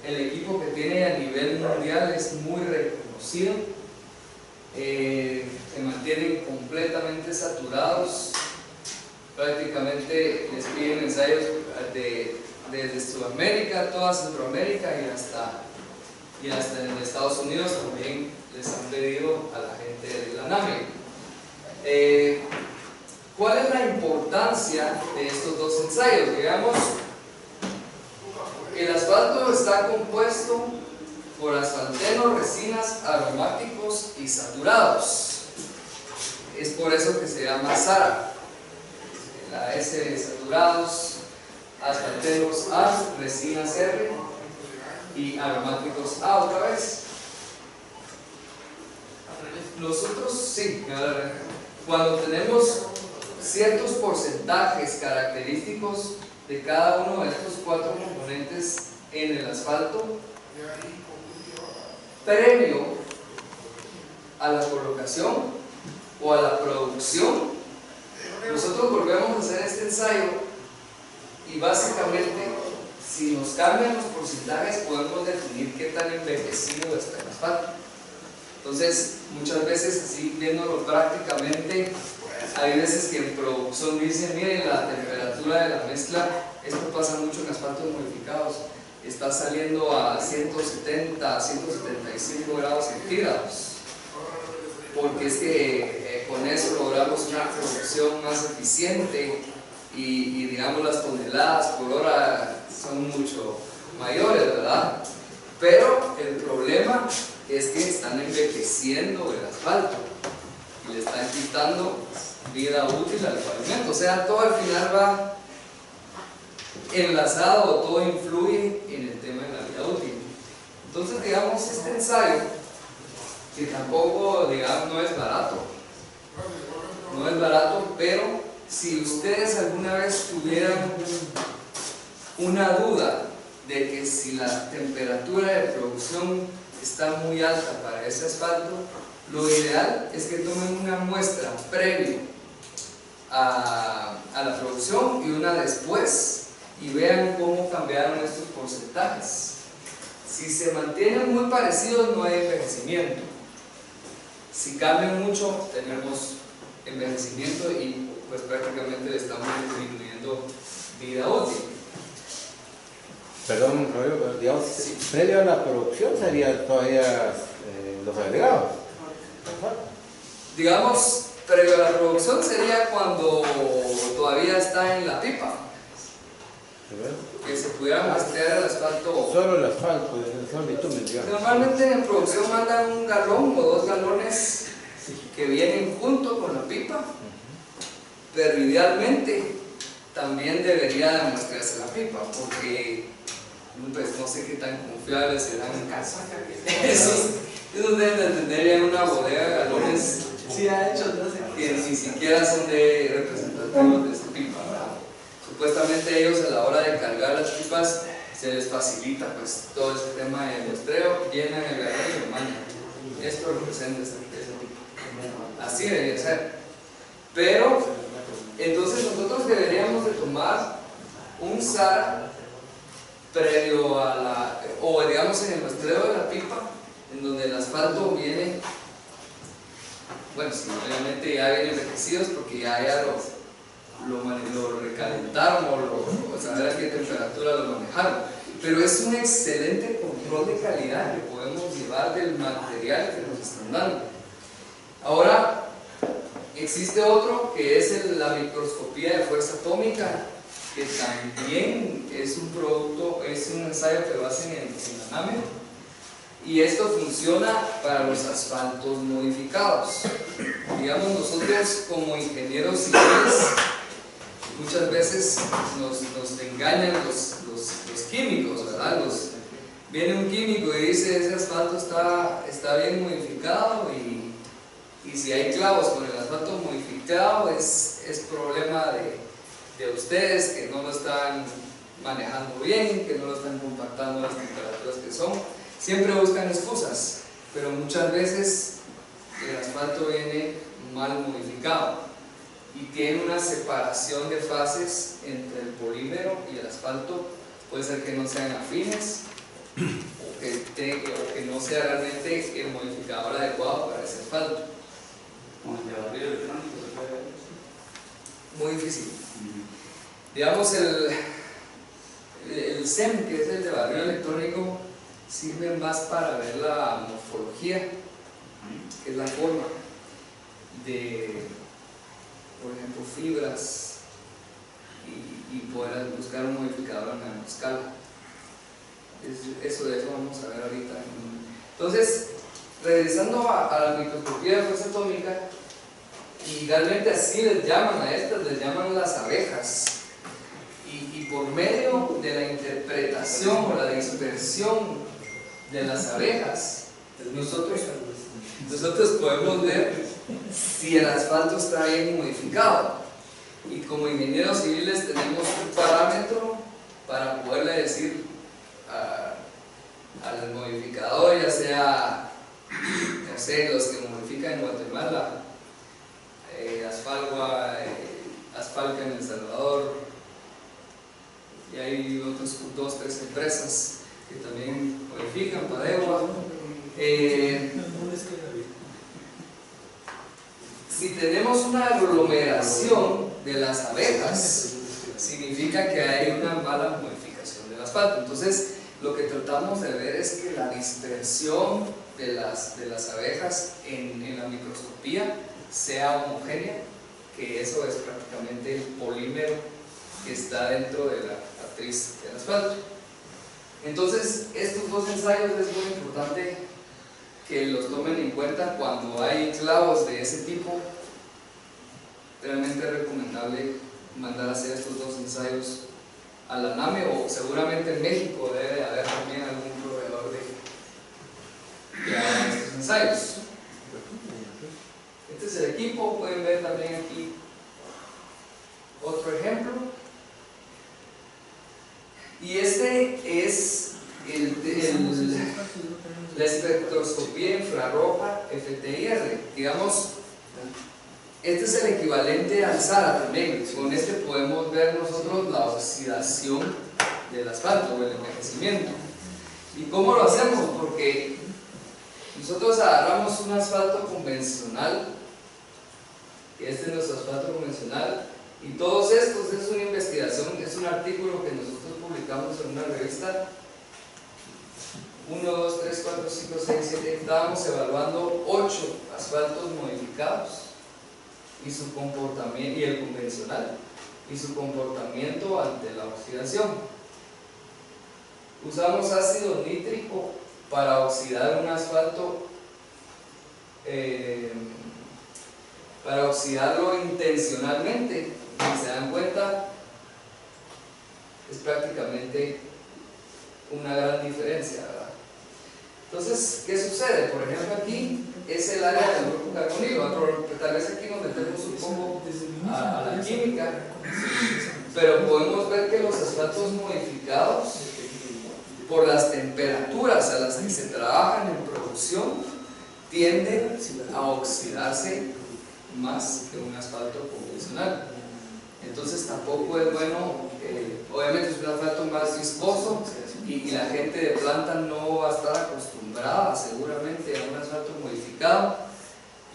El equipo que tiene a nivel mundial es muy reconocido. Se mantienen completamente saturados. Prácticamente les piden ensayos desde Sudamérica, toda Centroamérica y hasta en Estados Unidos también les han pedido a la gente de la NAME. ¿Cuál es la importancia de estos 2 ensayos? Digamos, el asfalto está compuesto por asfaltenos, resinas, aromáticos y saturados. Es por eso que se llama SARA. La S de saturados, asfaltenos A, resinas R y aromáticos A otra vez. Nosotros, sí, cuando tenemos ciertos porcentajes característicos de cada uno de estos 4 componentes en el asfalto, previo a la colocación o a la producción, nosotros volvemos a hacer este ensayo y básicamente, si nos cambian los porcentajes, podemos definir qué tan envejecido está el asfalto. Entonces, muchas veces, así viéndolo prácticamente, hay veces que en producción dicen, miren, la temperatura de la mezcla, esto pasa mucho en asfaltos modificados, está saliendo a 170, 175 grados centígrados, porque es que con eso logramos una producción más eficiente y digamos las toneladas por hora son mucho mayores, ¿verdad? Pero el problema es que están envejeciendo el asfalto y le están quitando vida útil al pavimento, o sea, todo al final va enlazado, todo influye en el tema de la vida útil. Entonces, digamos, este ensayo, que tampoco, digamos, no es barato, pero si ustedes alguna vez tuvieran una duda de que si la temperatura de producción está muy alta para ese asfalto, lo ideal es que tomen una muestra previo a la producción y una después y vean cómo cambiaron estos porcentajes. Si se mantienen muy parecidos, no hay envejecimiento. Si cambian mucho, tenemos envejecimiento y pues prácticamente le estamos disminuyendo vida útil. Perdón, Rodrigo, pero digamos, sí, previo a la producción serían todavía los agregados. Digamos, previo a la producción sería cuando todavía está en la pipa. Que se pudiera mezclar el asfalto. Solo el asfalto, el bitumen, digamos. Normalmente en producción mandan 1 galón o 2 galones que vienen junto con la pipa, pero idealmente también debería demostrarse la pipa, porque pues no sé qué tan confiables serán en casa. Esos deben de tener ya una bodega de galones que ni siquiera son de representativos de esa pipa, ¿verdad? Supuestamente ellos a la hora de cargar las pipas se les facilita pues todo ese tema de muestreo, llenan el galón y lo mandan. Esto representa ese tipo. Así debería ser. Pero entonces nosotros deberíamos de tomar un SARA previo a la, o digamos en el muestreo de la pipa, en donde el asfalto viene, bueno, sí, obviamente ya viene envejecidos porque ya lo recalentaron o saber a qué temperatura lo manejaron, pero es un excelente control de calidad que podemos llevar del material que nos están dando. Ahora, existe otro que es la microscopía de fuerza atómica, que también es un producto, es un ensayo que lo hacen en la NAME, y esto funciona para los asfaltos modificados. Digamos, nosotros como ingenieros civiles muchas veces nos engañan los químicos, ¿verdad? Viene un químico y dice ese asfalto está bien modificado y si hay clavos con el asfalto modificado es problema de ustedes que no lo están manejando bien, que no lo están compactando a las temperaturas que son. Siempre buscan excusas, pero muchas veces el asfalto viene mal modificado y tiene una separación de fases entre el polímero y el asfalto. Puede ser que no sean afines o que no sea realmente el modificador adecuado para ese asfalto. Muy difícil. Digamos, el SEM, que es el de barrido electrónico, sirve más para ver la morfología, que es la forma de, por ejemplo, fibras y poder buscar un modificador a nanoscala. De eso vamos a ver ahorita. Entonces, regresando a la microscopía de fuerza atómica, y realmente así les llaman a estas, les llaman las abejas. Y por medio de la interpretación o la dispersión de las abejas, nosotros podemos ver si el asfalto está bien modificado. Y como ingenieros civiles tenemos un parámetro para poderle decir al modificador, ya sea, no sé, los que modifican en Guatemala, Asfalca en El Salvador, y hay otros 2 o 3 empresas que también modifican, Padegua. Si tenemos una aglomeración de las abejas, significa que hay una mala modificación del asfalto. Entonces, lo que tratamos de ver es que la dispersión de las abejas en la microscopía sea homogénea, que eso es prácticamente el polímero que está dentro de la matriz del asfalto. Entonces, estos 2 ensayos es muy importante que los tomen en cuenta cuando hay clavos de ese tipo. Realmente es recomendable mandar a hacer estos 2 ensayos a la NAME, o seguramente en México debe haber también algún proveedor que haga estos ensayos. Este es el equipo, pueden ver también aquí otro ejemplo. Y este es la espectroscopía infrarroja FTIR. Digamos, este es el equivalente al SARA también. Con este podemos ver nosotros la oxidación del asfalto o el envejecimiento. ¿Y cómo lo hacemos? Porque nosotros agarramos un asfalto convencional, este es nuestro asfalto convencional, y todos estos es una investigación, es un artículo que nosotros publicamos en una revista. 1, 2, 3, 4, 5, 6, 7, estábamos evaluando 8 asfaltos modificados y su comportamiento, y el convencional, y su comportamiento ante la oxidación. Usamos ácido nítrico para oxidar un asfalto, para oxidarlo intencionalmente. Si se dan cuenta, es prácticamente una gran diferencia, ¿verdad? Entonces, ¿qué sucede? Por ejemplo, aquí es el área del grupo carbonilo. Tal vez aquí nos metemos un poco a la química, pero podemos ver que los asfaltos modificados, por las temperaturas a las que se trabajan en producción, tienden a oxidarse más que un asfalto convencional. Entonces tampoco es bueno, obviamente es un asfalto más viscoso y la gente de planta no va a estar acostumbrada seguramente a un asfalto modificado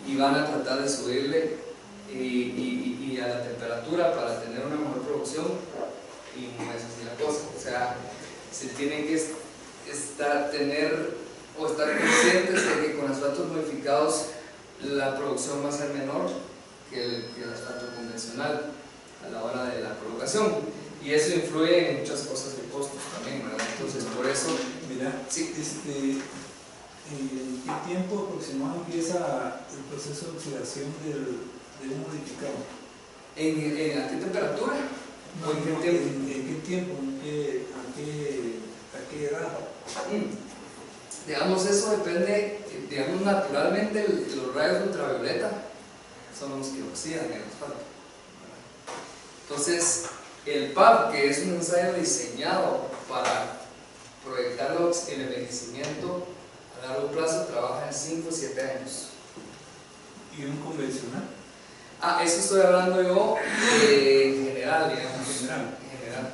y van a tratar de subirle y a la temperatura para tener una mejor producción, y no es así la cosa. O sea, se tienen que estar conscientes de que con asfaltos modificados la producción va a ser menor que el asfalto convencional a la hora de la colocación, y eso influye en muchas cosas de costos también, ¿verdad? Entonces por eso, mira, sí. ¿En qué tiempo aproximado empieza el proceso de oxidación de un modificado? ¿A qué temperatura? ¿O en qué tiempo? ¿En qué tiempo? ¿A qué edad? Digamos, eso depende, digamos, naturalmente los rayos ultravioleta son los que oxidan el asfalto. Entonces, el PAB, que es un ensayo diseñado para proyectar el envejecimiento a largo plazo, trabaja en 5 o 7 años. ¿Y un convencional? Eso estoy hablando yo en general, digamos. En general.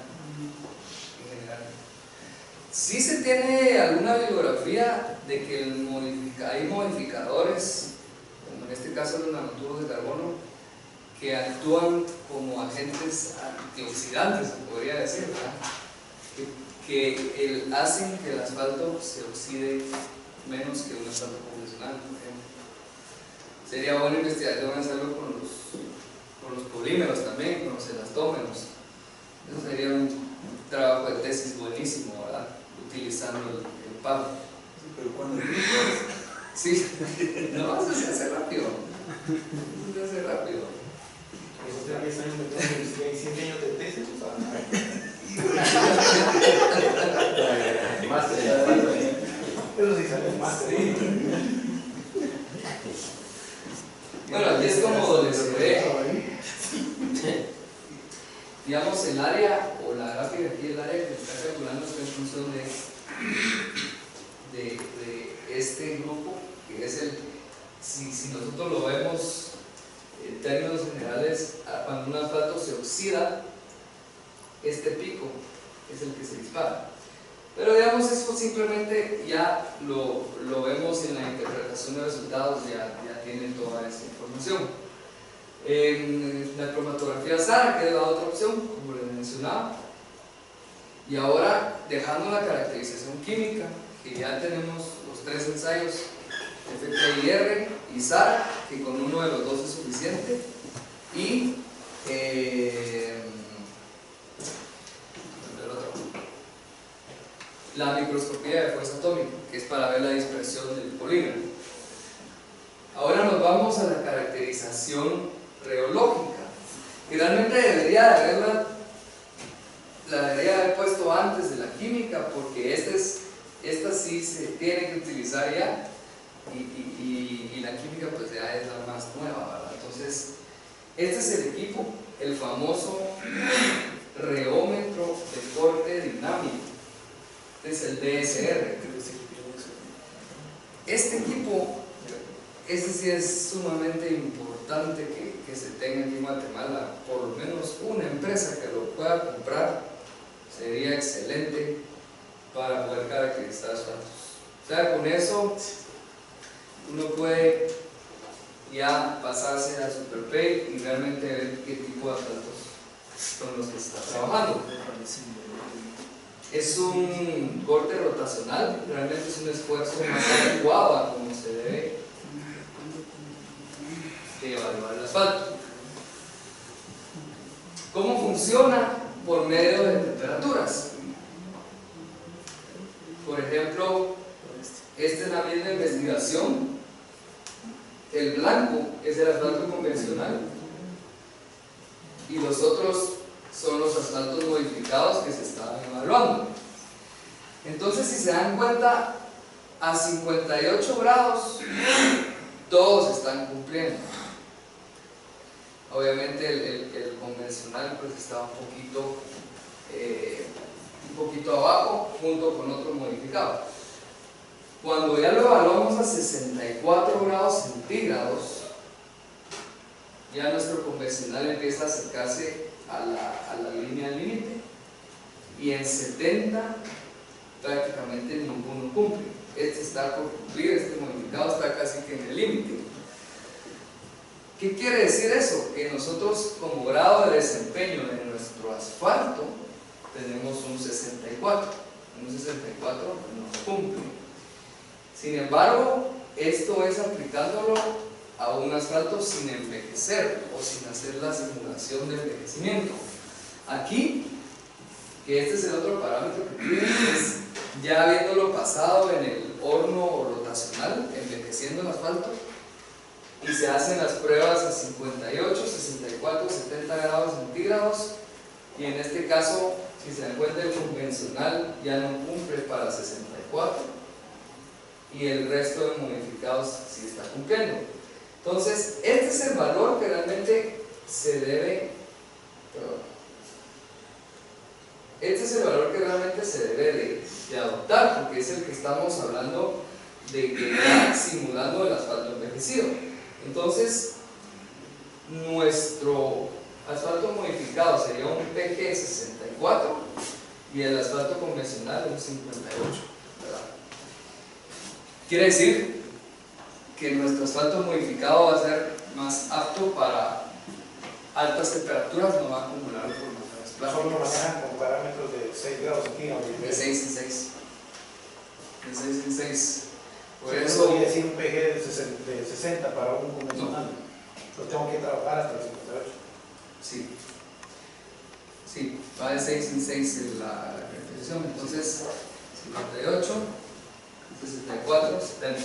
Sí se tiene alguna bibliografía de que hay modificadores, como en este caso los nanotubos de carbono, que actúan como agentes antioxidantes, se podría decir, ¿verdad? Que hacen que el asfalto se oxide menos que un asfalto convencional, por ejemplo. Sería buena investigación hacerlo con los polímeros también, con los elastómeros. Eso sería un trabajo de tesis buenísimo, ¿verdad? Utilizando el PAB. Sí, pero cuando Sí, no, eso se hace rápido. Eso se hace rápido. Usted 10 años de tesis, 7 años de tesis, Más eso sí sale más. sí. Bueno, aquí es como donde se ve, digamos, el área, o la gráfica aquí, el área que se está calculando es en función de este grupo, que es si nosotros lo vemos en términos generales, cuando un asfalto se oxida, este pico es el que se dispara. Pero digamos, eso simplemente ya lo vemos en la interpretación de resultados, ya tienen toda esa información. En la cromatografía SAR, que es la otra opción, como les mencionaba. Y ahora, dejando la caracterización química, que ya tenemos los 3 ensayos, FTIR y SAR, que con uno de los dos es suficiente, y la microscopía de fuerza atómica, que es para ver la dispersión del polímero. Ahora nos vamos a la caracterización reológica, que realmente la debería haber puesto antes de la química, porque esta sí se tiene que utilizar ya, y la química pues ya es la más nueva, ¿verdad? Entonces, este es el equipo, el famoso reómetro de corte dinámico, es el DSR. Este equipo, ese sí es sumamente importante que se tenga aquí en Guatemala. Por lo menos una empresa que lo pueda comprar sería excelente para poder caracterizar asfaltos. O sea, con eso uno puede ya pasarse a SuperPay y realmente ver qué tipo de asfaltos son los que se está trabajando. Es un corte rotacional, realmente es un esfuerzo más adecuado a cómo se debe evaluar el asfalto. ¿Cómo funciona? Por medio de temperaturas. Por ejemplo, esta es la misma investigación. El blanco es el asfalto convencional y los otros son los asfaltos modificados que se estaban evaluando. Entonces, si se dan cuenta, a 58 grados todos están cumpliendo. Obviamente el convencional pues estaba un poquito abajo junto con otro modificado. Cuando ya lo evaluamos a 64 grados centígrados, ya nuestro convencional empieza a acercarse a la línea límite, y en 70 prácticamente ninguno cumple. Este está por cumplir, este modificado está casi que en el límite. ¿Qué quiere decir eso? Que nosotros, como grado de desempeño de nuestro asfalto, tenemos un 64. Un 64 nos cumple. Sin embargo, esto es aplicándolo a un asfalto sin envejecer o sin hacer la simulación de envejecimiento. Aquí, que este es el otro parámetro que piden, es ya habiéndolo pasado en el horno rotacional, envejeciendo el asfalto, y se hacen las pruebas a 58, 64, 70 grados centígrados, y en este caso, si se dan cuenta, el convencional ya no cumple para 64, y el resto de modificados sí está cumpliendo. Entonces, este es el valor que realmente se debe, de adoptar, porque es el que estamos hablando de que está simulando el asfalto envejecido. Entonces, nuestro asfalto modificado sería un PG 64 y el asfalto convencional un 58, ¿verdad? Quiere decir que nuestro asfalto modificado va a ser más apto para altas temperaturas, no va a acumular formaciones plásticas. Solo manejan con parámetros de 6 grados centígrados. De 6 en 6. De 6 en 6. Por Eso eso. podría decir un PG de 60 para un convencional. Lo tengo que trabajar hasta el 58. Sí. Sí, va de 6 en 6 en la repetición. Entonces, 58, 64, 70.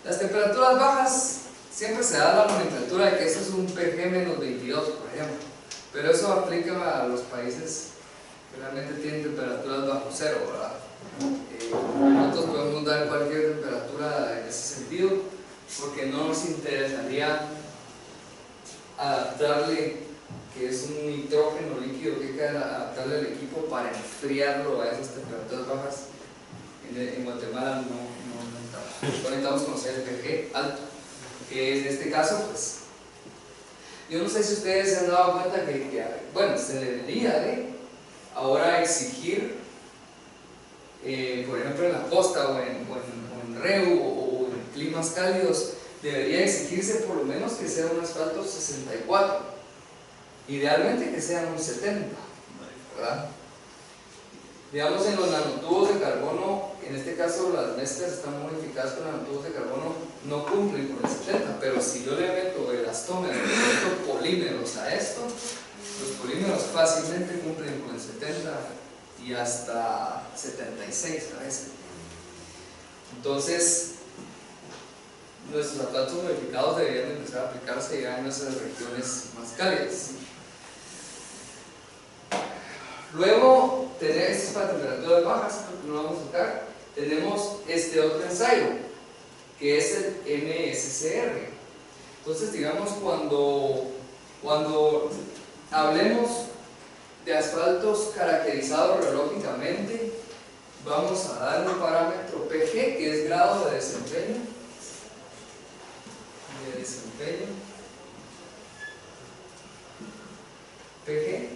Las temperaturas bajas, siempre se da la nomenclatura de que eso es un PG menos 22, por ejemplo, pero eso aplica a los países que realmente tienen temperaturas bajo cero, ¿verdad? Nosotros podemos dar cualquier temperatura en ese sentido, porque no nos interesaría adaptarle, que es un nitrógeno líquido, que hay que adaptarle al equipo para enfriarlo a esas temperaturas bajas. En Guatemala no conectamos con los CPG alto, que en este caso, pues, yo no sé si ustedes se han dado cuenta que bueno, se debería de ahora exigir, por ejemplo en la costa o en REU o en climas cálidos, debería exigirse por lo menos que sea un asfalto 64, idealmente que sea un 70, ¿verdad? Digamos, en los nanotubos de carbono, en este caso las mezclas están modificadas con nanotubos de carbono, no cumplen con el 70, pero si yo le meto elastómeros, le meto polímeros a esto, los polímeros fácilmente cumplen con el 70 y hasta 76 a veces. Entonces, nuestros asfaltos modificados deberían empezar a aplicarse ya en nuestras regiones más cálidas. Luego, esto es para temperaturas bajas, porque no vamos a tocar. Tenemos este otro ensayo, que es el MSCR. Entonces, digamos, cuando hablemos de asfaltos caracterizados radiológicamente, vamos a dar un parámetro PG, que es grado de desempeño. PG,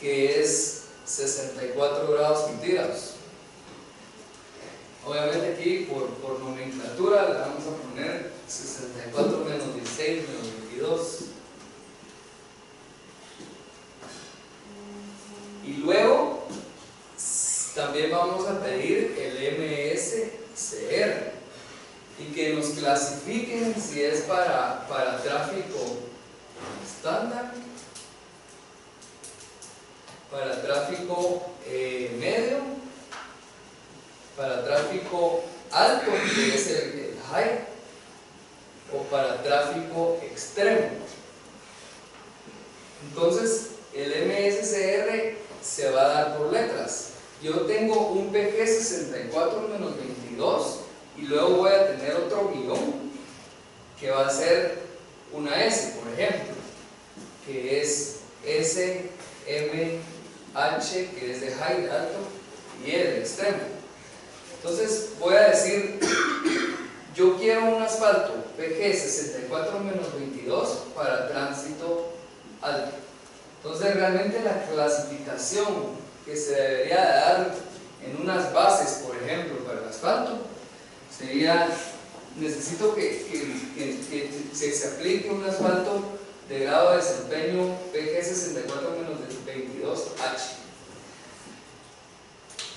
que es 64 grados centígrados. Obviamente aquí por nomenclatura le vamos a poner 64 menos 16 menos 22. Y luego también vamos a pedir el MSCR y que nos clasifiquen si es para tráfico estándar, para tráfico medio, para tráfico alto, que es el high, o para tráfico extremo. Entonces, el MSCR se va a dar por letras. Yo tengo un PG 64 menos 22 y luego voy a tener otro guión que va a ser una S, por ejemplo, que es S, M, H, que es de high, de alto, y E de extremo. Entonces voy a decir, yo quiero un asfalto PG 64-22 para tránsito alto. Entonces realmente la clasificación que se debería dar en unas bases, por ejemplo, para el asfalto, sería, necesito que se aplique un asfalto de grado de desempeño PG 64-22H.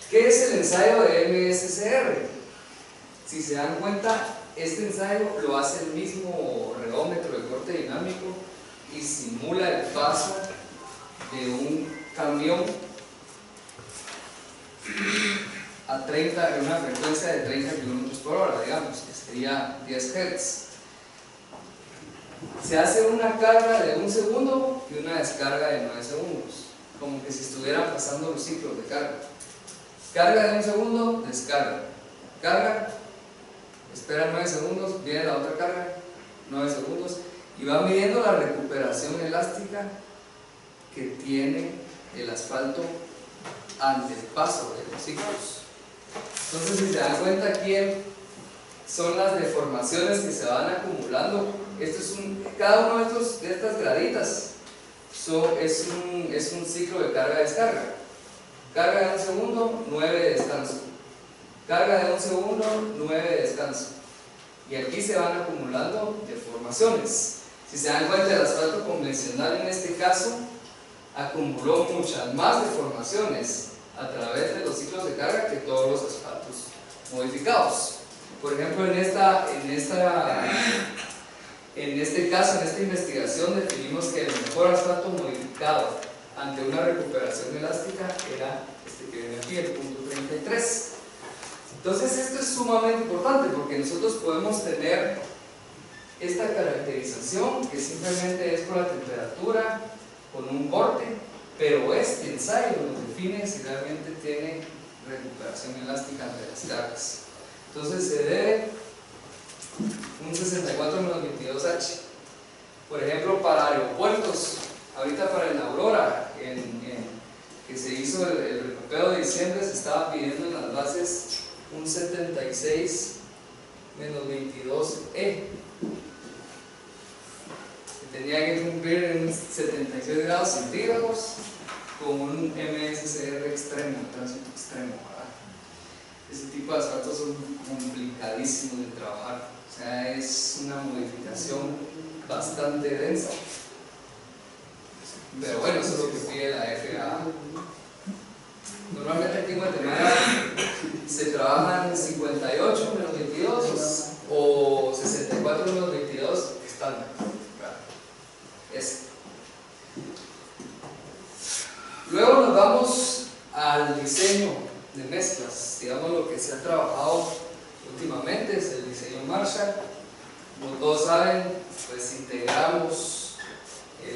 ¿Qué es el ensayo de MSCR? Si se dan cuenta, este ensayo lo hace el mismo reómetro de corte dinámico y simula el paso de un camión a una frecuencia de 30 km por hora, digamos, que sería 10 Hz. Se hace una carga de 1 segundo y una descarga de 9 segundos, como que si estuvieran pasando los ciclos de carga. Carga de 1 segundo, descarga. Carga, espera 9 segundos, viene la otra carga, 9 segundos, y va midiendo la recuperación elástica que tiene el asfalto ante el paso de los ciclos. Entonces, si se dan cuenta, aquí son las deformaciones que se van acumulando. Cada uno de estas graditas es un ciclo de carga-descarga. Carga de 1 segundo, 9 de descanso. Carga de 1 segundo, 9 de descanso. Y aquí se van acumulando deformaciones. Si se dan cuenta, el asfalto convencional en este caso acumuló muchas más deformaciones a través de los ciclos de carga que todos los asfaltos modificados. Por ejemplo, en este caso, en esta investigación, definimos que el mejor asfalto modificado ante una recuperación elástica era este que viene aquí, el punto 33. Entonces esto es sumamente importante porque nosotros podemos tener esta caracterización que simplemente es por la temperatura, con un corte, pero este ensayo nos define si realmente tiene recuperación elástica ante las cargas. Entonces se debe un 64-22H. Por ejemplo, para aeropuertos, ahorita para el Aurora, que se hizo el recupero de diciembre, se estaba pidiendo en las bases un 76-22E. Tenía que cumplir en 76 grados centígrados con un MSCR extremo, tránsito extremo, ¿verdad? Ese tipo de asfaltos son complicadísimos de trabajar, o sea, es una modificación bastante densa. Pero bueno, eso es lo que pide la FAA. Normalmente aquí en Guatemala se trabajan 58-22 o 64-22 estándar. Luego nos vamos al diseño de mezclas. Digamos, lo que se ha trabajado últimamente es el diseño Marshall. Como todos saben, pues integramos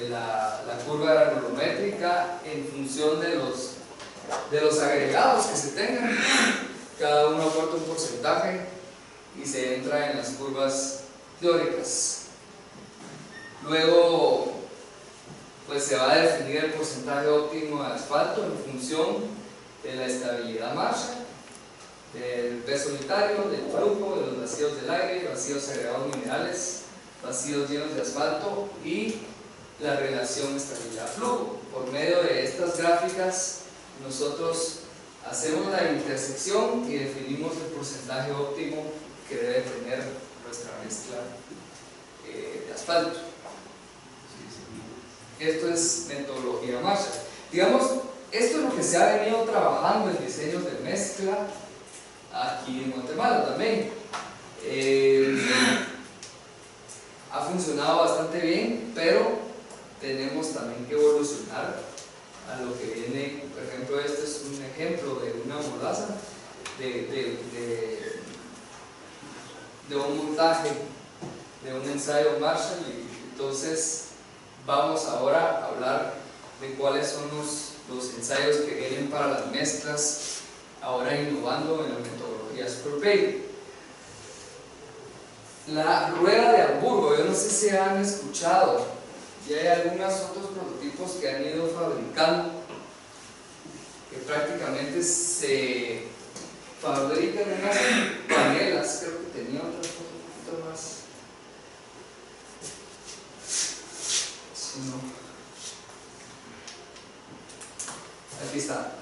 la curva granulométrica en función de los agregados que se tengan. Cada uno aporta un porcentaje y se entra en las curvas teóricas. Luego, pues se va a definir el porcentaje óptimo de asfalto en función de la estabilidad Marshall, del peso unitario, del flujo, de los vacíos del aire, vacíos agregados minerales, vacíos llenos de asfalto y la relación estabilidad-flujo. Por medio de estas gráficas, nosotros hacemos la intersección y definimos el porcentaje óptimo que debe tener nuestra mezcla de asfalto. Esto es metodología Marshall. Digamos, esto es lo que se ha venido trabajando en diseños de mezcla aquí en Guatemala también. Ha funcionado bastante bien, pero tenemos también que evolucionar a lo que viene. Por ejemplo, este es un ejemplo de una molaza de un montaje de un ensayo Marshall, y entonces vamos ahora a hablar de cuáles son los ensayos que vienen para las mezclas, ahora innovando en la metodología Superbay. La rueda de Hamburgo, yo no sé si han escuchado, y hay algunos otros prototipos que han ido fabricando, que prácticamente se fabrican unas panelas, creo que tenía otra cosa un poquito más. Si no. Aquí está.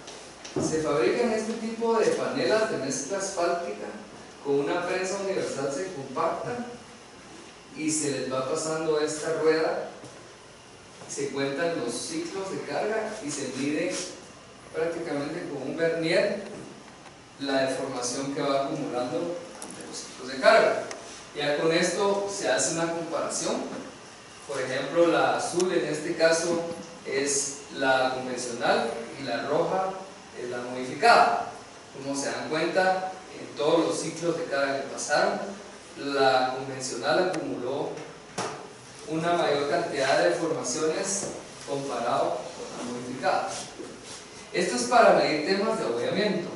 Se fabrican este tipo de panelas de mezcla asfáltica con una prensa universal, se compacta y se les va pasando esta rueda, se cuentan los ciclos de carga y se mide prácticamente con un vernier la deformación que va acumulando ante los ciclos de carga. Ya con esto se hace una comparación. Por ejemplo, la azul en este caso es la convencional y la roja es la modificada. Como se dan cuenta, en todos los ciclos de carga que pasaron, la convencional acumuló una mayor cantidad de deformaciones comparado con la modificada. Esto es para medir temas de abollamiento.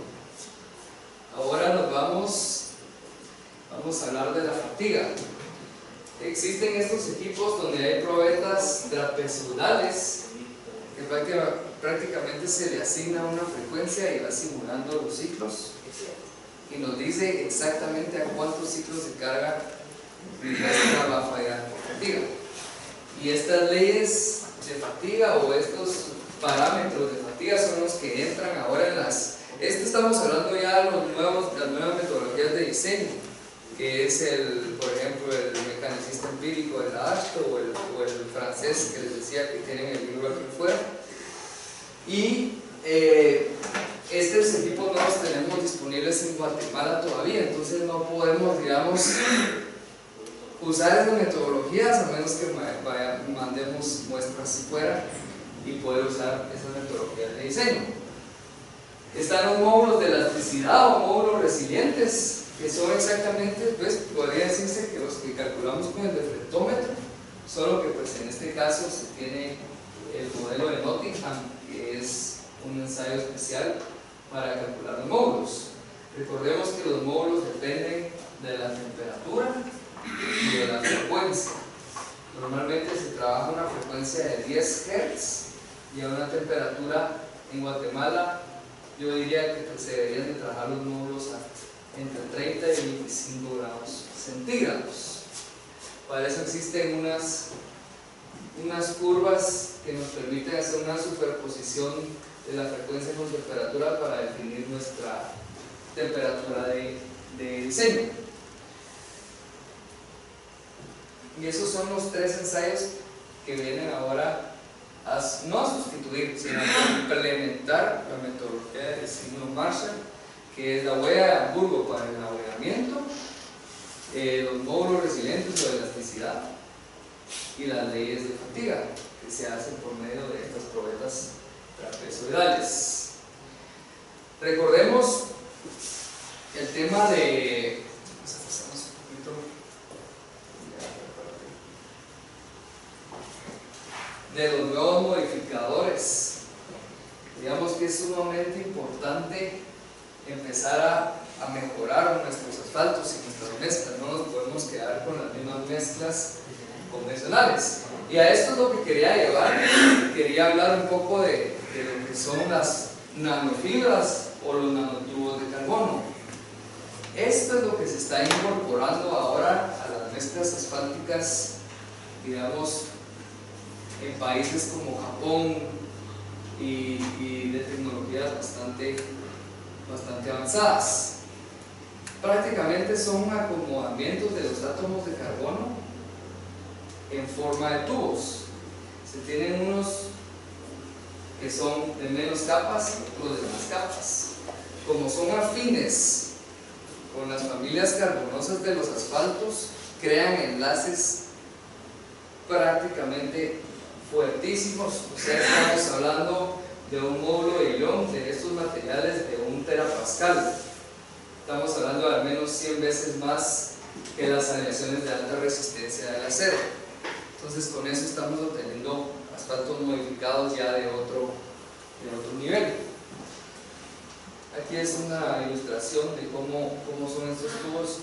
Ahora nos vamos a hablar de la fatiga. Existen estos equipos donde hay probetas trapezoidales que prácticamente se le asigna una frecuencia y va simulando los ciclos y nos dice exactamente a cuántos ciclos de carga nuestra va a fallar por fatiga. Y estas leyes de fatiga o estos parámetros de fatiga son los que entran ahora en las... estamos hablando ya de las nuevas metodologías de diseño, que es por ejemplo, el mecanicista empírico de la Ashto o el francés que les decía que tienen el libro aquí fuera. Y estos equipos no los tenemos disponibles en Guatemala todavía, entonces no podemos, digamos, usar esas metodologías a menos que mandemos muestras fuera y poder usar esas metodologías de diseño. Están los módulos de elasticidad o módulos resilientes, que son exactamente, pues podría decirse que los que calculamos con el deflectómetro, solo que pues en este caso se tiene el modelo de Nottingham, que es un ensayo especial para calcular los módulos. Recordemos que los módulos dependen de la temperatura y de la frecuencia. Normalmente se trabaja a una frecuencia de 10 Hz y a una temperatura en Guatemala, yo diría que se deberían de trabajar los módulos entre 30 y 25 grados centígrados. Para eso existen unas curvas que nos permiten hacer una superposición de la frecuencia con temperatura para definir nuestra temperatura de diseño. Y esos son los tres ensayos que vienen ahora no a sustituir, sino a implementar la metodología de diseño Marshall, que es la huella de Hamburgo para el abollamiento, los módulos resilientes o de elasticidad y las leyes de fatiga que se hacen por medio de estas probetas trapezoidales. Recordemos el tema de los nuevos modificadores. Digamos que es sumamente importante empezar a mejorar nuestros asfaltos y nuestras mezclas. No nos podemos quedar con las mismas mezclas convencionales. Y a esto es lo que quería llevar. Quería hablar un poco de lo que son las nanofibras o los nanotubos de carbono. Esto es lo que se está incorporando ahora a las mezclas asfálticas, digamos, en países como Japón y de tecnologías bastante avanzadas. Prácticamente son acomodamientos de los átomos de carbono en forma de tubos. Se tienen unos que son de menos capas y otros de más capas. Como son afines con las familias carbonosas de los asfaltos, crean enlaces prácticamente fuertísimos. O sea, estamos hablando de un módulo de ion de estos materiales de 1 terapascal. Estamos hablando de al menos 100 veces más que las aleaciones de alta resistencia del acero. Entonces con eso estamos obteniendo asfaltos modificados ya de otro nivel. Aquí es una ilustración de cómo son estos tubos,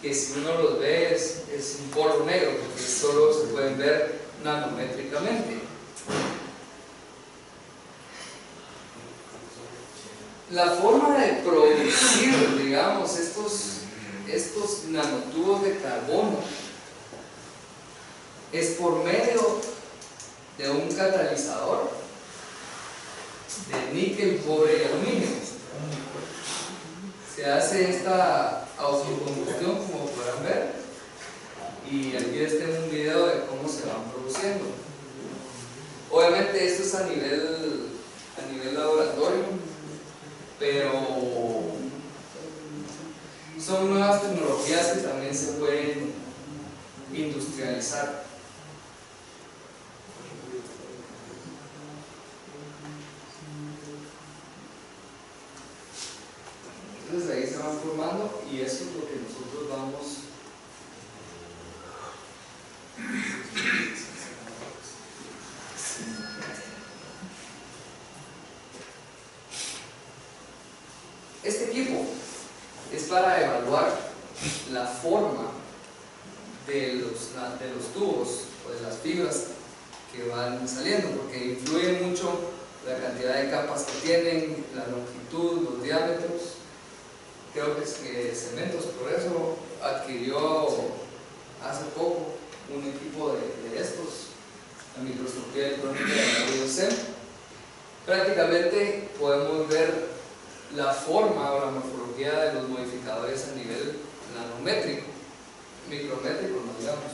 que si uno los ve es un polvo negro, porque solo se pueden ver nanométricamente. La forma de producir, digamos, estos nanotubos de carbono es por medio de un catalizador de níquel, cobre y aluminio. Se hace esta autocombustión, como podrán ver, y aquí les tengo un video de cómo se van produciendo. Obviamente esto es a nivel laboratorio, pero son nuevas tecnologías que también se pueden industrializar. Entonces ahí se van formando y eso es lo que nosotros vamos este equipo es para evaluar la forma de los tubos o de las fibras que van saliendo, porque influye mucho la cantidad de capas que tienen, la longitud, los diámetros. Creo que Cementos por eso adquirió hace poco un equipo de estos, la microscopía electrónica de IOC. Prácticamente podemos ver la forma o la morfología de los modificadores a nivel nanométrico, micrométrico, no digamos.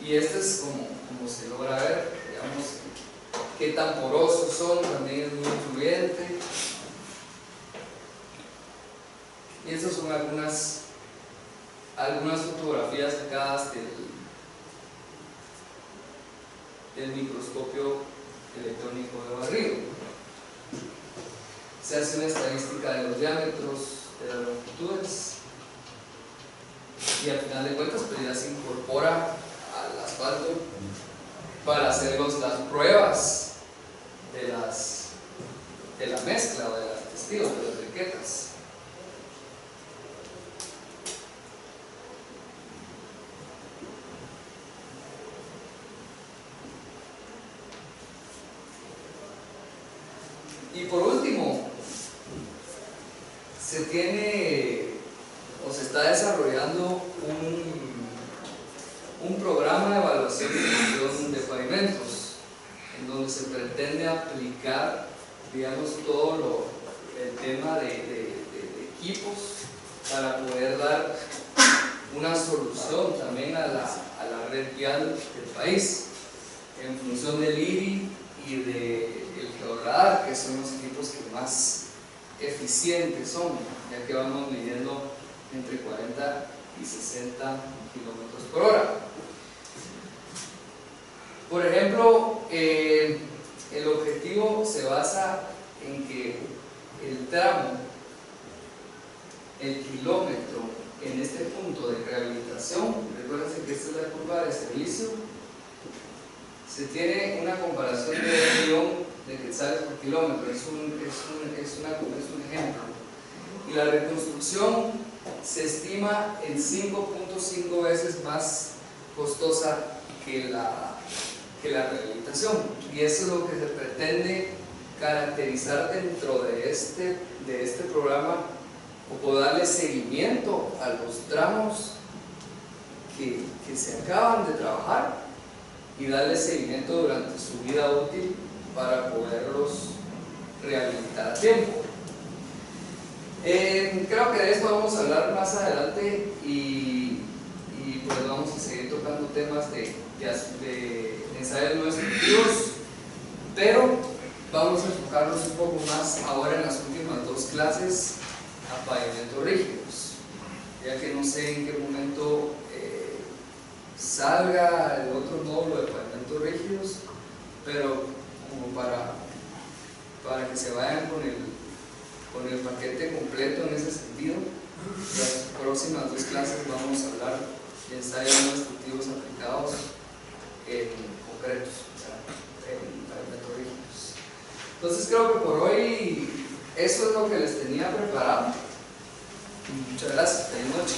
Y este es como se logra ver, digamos, qué tan porosos son, también es muy influyente. Y estas son algunas fotografías sacadas del microscopio electrónico de barrido. Se hace una estadística de los diámetros, de las longitudes, y al final de cuentas pues ya se incorpora al asfalto para hacer las pruebas de la mezcla o de los testigos, de las briquetas. Y por último, se tiene o se está desarrollando un programa de evaluación y gestión de pavimentos, en donde se pretende aplicar, digamos, todo el tema de equipos para poder dar una solución también a la red vial del país, en función del IRI y del Georradar, que son los equipos que más eficientes son, ya que vamos midiendo entre 40 y 60 kilómetros por hora. Por ejemplo, el objetivo se basa en que el tramo, el kilómetro en este punto de rehabilitación, recuerden que esta es la curva de servicio, se tiene una comparación de 1 millón de quetzales por kilómetro, es un ejemplo, y la reconstrucción se estima en 5.5 veces más costosa que la rehabilitación, y eso es lo que se pretende caracterizar dentro de este programa, o darle seguimiento a los tramos que se acaban de trabajar y darle seguimiento durante su vida útil para poderlos rehabilitar a tiempo. Creo que de esto vamos a hablar más adelante y pues vamos a seguir tocando temas de ensayos no destructivos, pero vamos a enfocarnos un poco más ahora en las últimas 2 clases a pavimentos rígidos, ya que no sé en qué momento salga el otro módulo de pavimentos rígidos, pero como para que se vayan con el paquete completo en ese sentido. Las próximas 2 clases vamos a hablar de ensayos no destructivos aplicados en concretos, en pavimentos rígidos. Entonces creo que por hoy eso es lo que les tenía preparado. Muchas gracias, feliz noche.